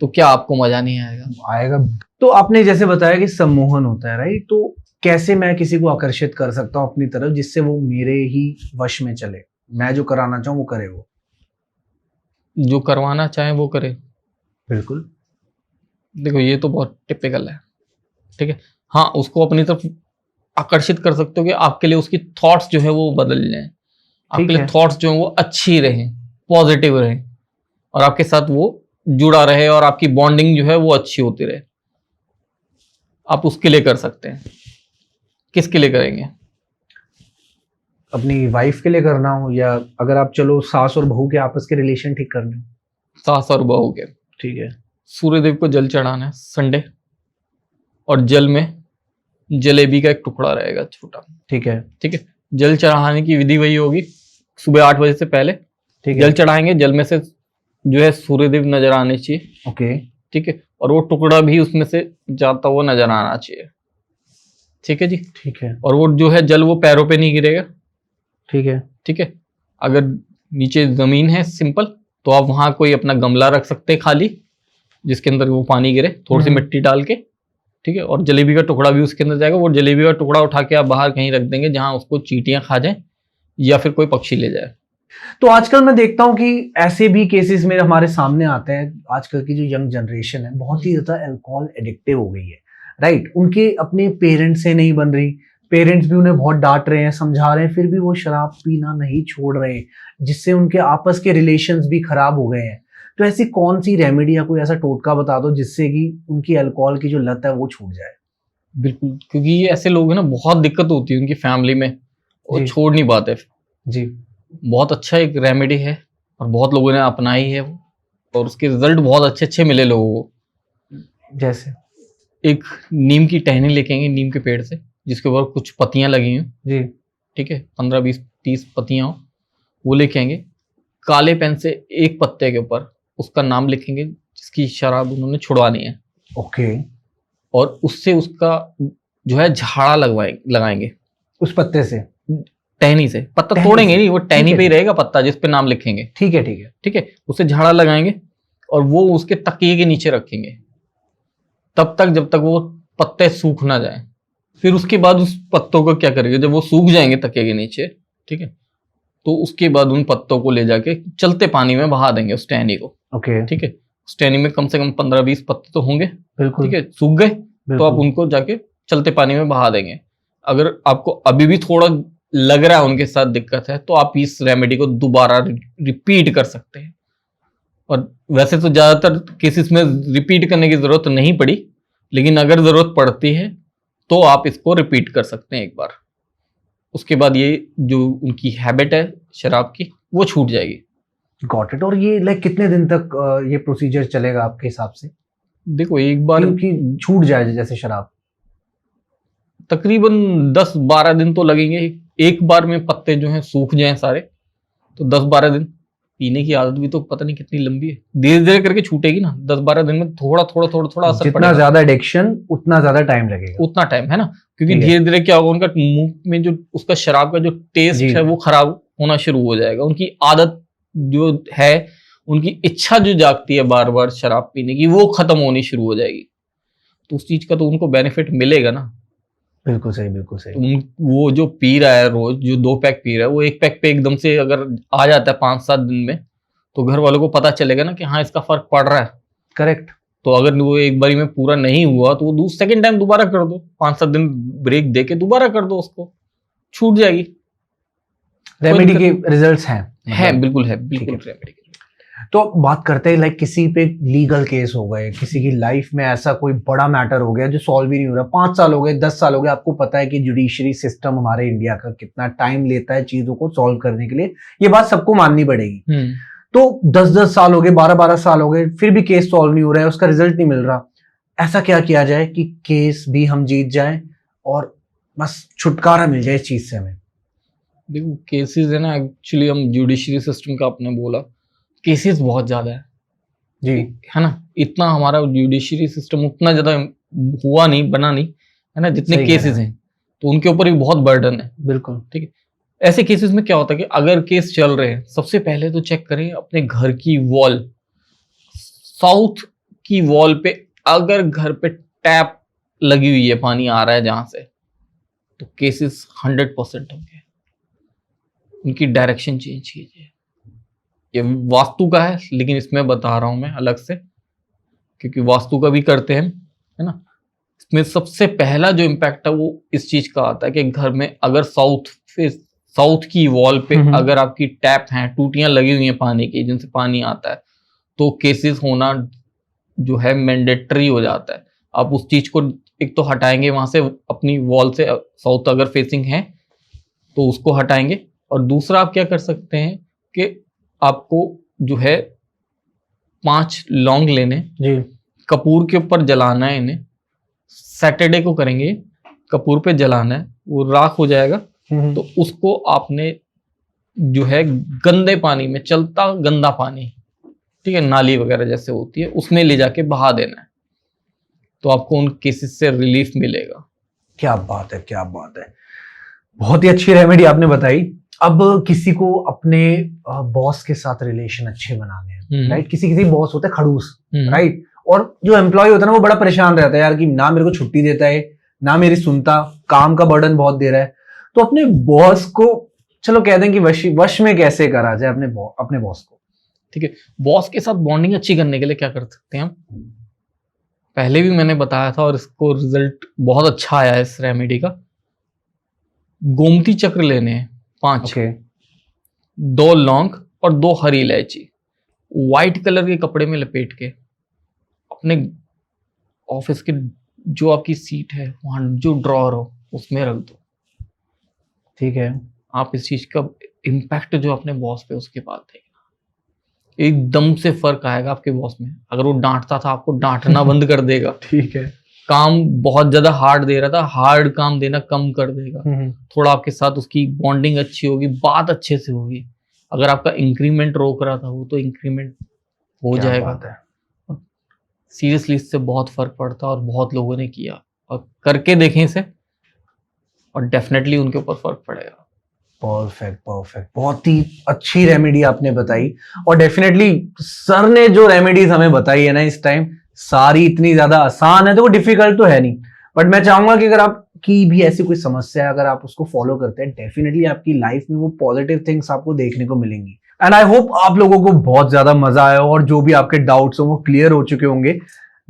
तो क्या आपको मजा नहीं आएगा? आएगा। तो आपने जैसे बताया कि सम्मोहन होता है, राइट? तो कैसे मैं किसी को आकर्षित कर सकता हूँ अपनी तरफ जिससे वो मेरे ही वश में चले, मैं जो कराना चाहूँ वो करे वो? जो करवाना चाहे वो करे। बिल्कुल। देखो ये तो बहुत टिपिकल है, ठीक है। हाँ, उसको अपनी तरफ आकर्षित कर सकते हो कि आपके लिए उसकी थॉट्स जो है वो बदल जाएं, आपके लिए है। थॉट्स जो है वो अच्छी रहें, पॉजिटिव रहें, और आपके साथ वो जुड़ा रहे, और आपकी बॉन्डिंग जो है वो अच्छी होती रहे। आप उसके लिए कर सकते हैं। किसके लिए करेंगे? अपनी वाइफ के लिए करना हो, या अगर आप चलो सास और बहू के आपस के रिलेशन ठीक करने हो? सास और बहू के। ठीक है। सूर्यदेव को जल चढ़ाना है संडे, और जल में जलेबी का एक टुकड़ा रहेगा छोटा। ठीक है। ठीक है, जल चढ़ाने की विधि वही होगी, सुबह 8 बजे से पहले ठीक है। जल चढ़ाएंगे, जल में से जो है सूर्यदेव नजर आने चाहिए। ओके। ठीक है, और वो टुकड़ा भी उसमें से जाता हुआ नजर आना चाहिए। ठीक है जी। ठीक है। और वो जो है जल वो पैरों पे नहीं गिरेगा। ठीक है। ठीक है, अगर नीचे जमीन है सिंपल, तो आप वहां कोई अपना गमला रख सकते हैं खाली, जिसके अंदर वो पानी गिरे, थोड़ी सी मिट्टी डाल के। ठीक है, और जलेबी का टुकड़ा भी उसके अंदर जाएगा। वो जलेबी का टुकड़ा उठा के आप बाहर कहीं रख देंगे जहां उसको चींटियां खा जाए या फिर कोई पक्षी ले जाए। तो आजकल मैं देखता हूँ कि ऐसे भी केसेस मेरे हमारे सामने आते हैं। आजकल की जो यंग जनरेशन है बहुत ही ज्यादा अल्कोहल एडिक्टिव हो गई है, राइट? उनके अपने पेरेंट्स से नहीं बन रही, पेरेंट्स भी उन्हें बहुत डांट रहे हैं, समझा रहे हैं, फिर भी वो शराब पीना नहीं छोड़ रहे, जिससे उनके आपस के रिलेशंस भी खराब हो गए हैं। तो ऐसी कौन सी रेमेडी या कोई ऐसा टोटका बता दो जिससे कि उनकी अल्कोहल की जो लत है वो छूट जाए। बिल्कुल, क्योंकि ये ऐसे लोग हैं ना, बहुत दिक्कत होती है उनकी फैमिली में, वो जी। छोड़ नहीं पाते। जी। बहुत अच्छा एक रेमेडी है और बहुत लोगों ने अपनाई है वो, और उसके रिजल्ट बहुत अच्छे अच्छे मिले लोगों को। जैसे? एक नीम की टहनी लेके आएंगे, नीम के पेड़ से, जिसके ऊपर कुछ पत्तियां लगी हुई। जी। ठीक है, 15 20 30 पत्तियां हो, वो लेके आएंगे। काले पेन से एक पत्ते के ऊपर उसका नाम लिखेंगे जिसकी शराब उन्होंने छुड़वानी है, ओके। और उससे उसका जो है झाड़ा लगाएंगे उस पत्ते से? टहनी से। पत्ता टहनी तोड़ेंगे से? नहीं, वो ठीक टहनी है। पे ही रहेगा पत्ता जिस पे नाम लिखेंगे। ठीक है। ठीक है। ठीक है, उससे झाड़ा लगाएंगे और वो उसके तकिए के नीचे रखेंगे तब तक जब तक वो पत्ते सूख ना जाए। फिर उसके बाद उस पत्तों को क्या करेंगे, जब वो सूख जाएंगे तकिए के नीचे, ठीक है, तो उसके बाद उन पत्तों को ले जाके चलते पानी में बहा देंगे उस टहनी को। ओके। ठीक है, उस टहनी में कम से कम 15 20 पत्ते तो होंगे। बिल्कुल। ठीक है, सूख गए तो आप बिल्कुल। उनको जाके चलते पानी में बहा देंगे। अगर आपको अभी भी थोड़ा लग रहा है उनके साथ दिक्कत है, तो आप इस रेमेडी को दोबारा रिपीट कर सकते हैं। और वैसे तो ज्यादातर केसेस में रिपीट करने की जरूरत नहीं पड़ी, लेकिन अगर जरूरत पड़ती है तो आप इसको रिपीट कर सकते हैं एक बार। उसके बाद ये जो उनकी हैबिट है शराब की, वो छूट जाएगी। Got it. और ये लाइक कितने दिन तक ये प्रोसीजर चलेगा आपके हिसाब से, देखो एक बार क्योंकि छूट जाए जैसे शराब? तकरीबन 10-12 दिन तो लगेंगे। एक बार में पत्ते जो हैं सूख जाएं सारे, तो 10-12 दिन। पीने की आदत भी तो पता नहीं कितनी लंबी है, धीरे धीरे करके छूटेगी ना, 10-12 दिन में थोड़ा असर जितना पड़ेगा। ज्यादा एडिक्शन उतना ज्यादा टाइम लगेगा। उतना टाइम है ना, क्योंकि ठीक है। धीरे धीरे क्या होगा, उनका मुंह में जो उसका शराब का जो टेस्ट जी। है वो खराब होना शुरू हो जाएगा, उनकी आदत जो है, उनकी इच्छा जो जागती है बार बार शराब पीने की, वो खत्म होनी शुरू हो जाएगी। तो उस चीज का तो उनको बेनिफिट मिलेगा ना। बिल्कुल सही, बिल्कुल सही। तो वो जो पी रहा है रोज, जो 2 पैक पी रहा है, वो 1 पैक पे एकदम से अगर आ जाता है 5-7 दिन में, तो घर वालों को पता चलेगा ना कि हाँ इसका फर्क पड़ रहा है। करेक्ट। तो अगर वो एक बारी में पूरा नहीं हुआ तो वो सेकंड टाइम दोबारा कर दो, 5-7 दिन ब्रेक दे के दोबारा कर दो, उसको छूट जाएगी। रेमेडी के रिजल्ट्स हैं। है, बिल्कुल है, ठीक बिल्कुल है। रेमेडी। तो बात करते हैं लाइक किसी पे लीगल केस हो गए, किसी की लाइफ में ऐसा कोई बड़ा मैटर हो गया जो सॉल्व ही नहीं हो रहा, 5 साल हो गए, 10 साल हो गए, आपको पता है कि जुडिशरी सिस्टम हमारे इंडिया का कितना टाइम लेता है चीजों को सॉल्व करने के लिए, ये बात सबको माननी पड़ेगी। तो 10-10 साल हो गए, 12-12 साल हो गए, फिर भी केस सॉल्व नहीं हो रहा है, उसका रिजल्ट नहीं मिल रहा। ऐसा क्या किया जाए कि केस भी हम जीत जाएं और बस छुटकारा मिल जाए इस चीज से हमें? देखो केसेस है ना, एक्चुअली हम जुडिशरी सिस्टम का आपने बोला, केसेस बहुत ज्यादा है जी। है ना, इतना हमारा जुडिशरी सिस्टम उतना ज्यादा हुआ नहीं, बना नहीं है ना, जितने सही कह रहे केसेस हैं। हैं, तो उनके ऊपर भी बहुत बर्डन है। बिल्कुल। ठीक है, ऐसे केसेस में क्या होता है कि अगर केस चल रहे हैं, सबसे पहले तो चेक करें अपने घर की वॉल, साउथ की वॉल पे अगर घर पे टैप लगी हुई है, पानी आ रहा है जहां से, तो केसेस 100% होंगे। उनकी डायरेक्शन चेंज कीजिए। ये वास्तु का है, लेकिन इसमें बता रहा हूं मैं अलग से, क्योंकि वास्तु का भी करते हैं, है ना। इसमें सबसे पहला जो इम्पैक्ट है वो इस चीज का आता है कि घर में अगर साउथ की वॉल पे अगर आपकी टैप हैं, टूटियां लगी हुई हैं पानी की, जिनसे पानी आता है, तो केसेस होना जो है मैंडेटरी हो जाता है। आप उस चीज को एक तो हटाएंगे वहां से, अपनी वॉल से, साउथ अगर फेसिंग है तो उसको हटाएंगे, और दूसरा आप क्या कर सकते हैं कि आपको जो है 5 लौंग लेने, जी। कपूर के ऊपर जलाना है इन्हें, सैटरडे को करेंगे, कपूर पे जलाना है, वो राख हो जाएगा। तो उसको आपने जो है गंदे पानी में, चलता गंदा पानी, ठीक है, नाली वगैरह जैसे होती है, उसमें ले जाके बहा देना है, तो आपको उन केसेस से रिलीफ मिलेगा। क्या बात है, क्या बात है, बहुत ही अच्छी रेमेडी आपने बताई। अब किसी को अपने बॉस के साथ रिलेशन अच्छे बनाने हैं, राइट? किसी बॉस होता है खड़ूस, राइट? और जो एम्प्लॉय होता है ना, वो बड़ा परेशान रहता है यार कि ना मेरे को छुट्टी देता है, ना मेरी सुनता, काम का बर्डन बहुत दे रहा है। तो अपने बॉस को, चलो कह दें कि वश में कैसे करा जाए अपने बॉस को? ठीक है, बॉस के साथ बॉन्डिंग अच्छी करने के लिए क्या कर सकते हैं हम, पहले भी मैंने बताया था और इसको रिजल्ट बहुत अच्छा आया है इस रेमेडी का। गोमती चक्र लेने हैं 5, 2 लौंग और 2 हरी इलायची, व्हाइट कलर के कपड़े में लपेट के अपने ऑफिस के जो आपकी सीट है वहां, जो ड्रॉअर हो उसमें रख दो। ठीक है, आप इस चीज का इम्पैक्ट जो अपने बॉस पे उसके बाद देगा, एकदम से फर्क आएगा आपके बॉस में। अगर वो डांटता था, आपको डांटना बंद कर देगा। ठीक है, काम बहुत ज्यादा हार्ड दे रहा था, हार्ड काम देना कम कर देगा। थोड़ा आपके साथ उसकी बॉन्डिंग अच्छी होगी, बात अच्छे से होगी। अगर आपका इंक्रीमेंट रोक रहा था वो, तो इंक्रीमेंट हो जाएगा। सीरियसली इससे बहुत फर्क पड़ता है और बहुत लोगों ने किया, और करके देखें इसे, और डेफिनेटली उनके ऊपर फर्क पड़ेगा। परफेक्ट, परफेक्ट, बहुत ही अच्छी रेमेडी आपने बताई। और डेफिनेटली सर ने जो रेमेडीज हमें बताई है ना इस टाइम, सारी इतनी ज्यादा आसान है, तो वो डिफिकल्ट तो है नहीं। बट मैं चाहूंगा कि अगर आपकी भी ऐसी कोई समस्या है, अगर आप उसको फॉलो करते हैं, डेफिनेटली आपकी लाइफ में वो पॉजिटिव थिंग्स आपको देखने को मिलेंगी। एंड आई होप आप लोगों को बहुत ज्यादा मजा आया और जो भी आपके डाउट्स हो वो क्लियर हो चुके होंगे।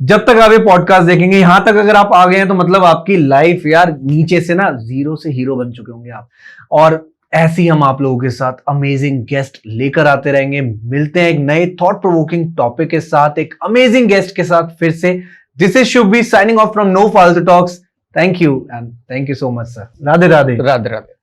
जब तक आप ये पॉडकास्ट देखेंगे, यहां तक अगर आप आ गए हैं, तो मतलब आपकी लाइफ यार नीचे से ना जीरो से हीरो बन चुके होंगे आप। और ऐसे ही हम आप लोगों के साथ अमेजिंग गेस्ट लेकर आते रहेंगे। मिलते हैं एक नए थॉट प्रोवोकिंग टॉपिक के साथ, एक अमेजिंग गेस्ट के साथ फिर से। This is Shubh B signing off from no फालतू talks. Thank you and thank you so much sir. Radhe Radhe. Radhe Radhe.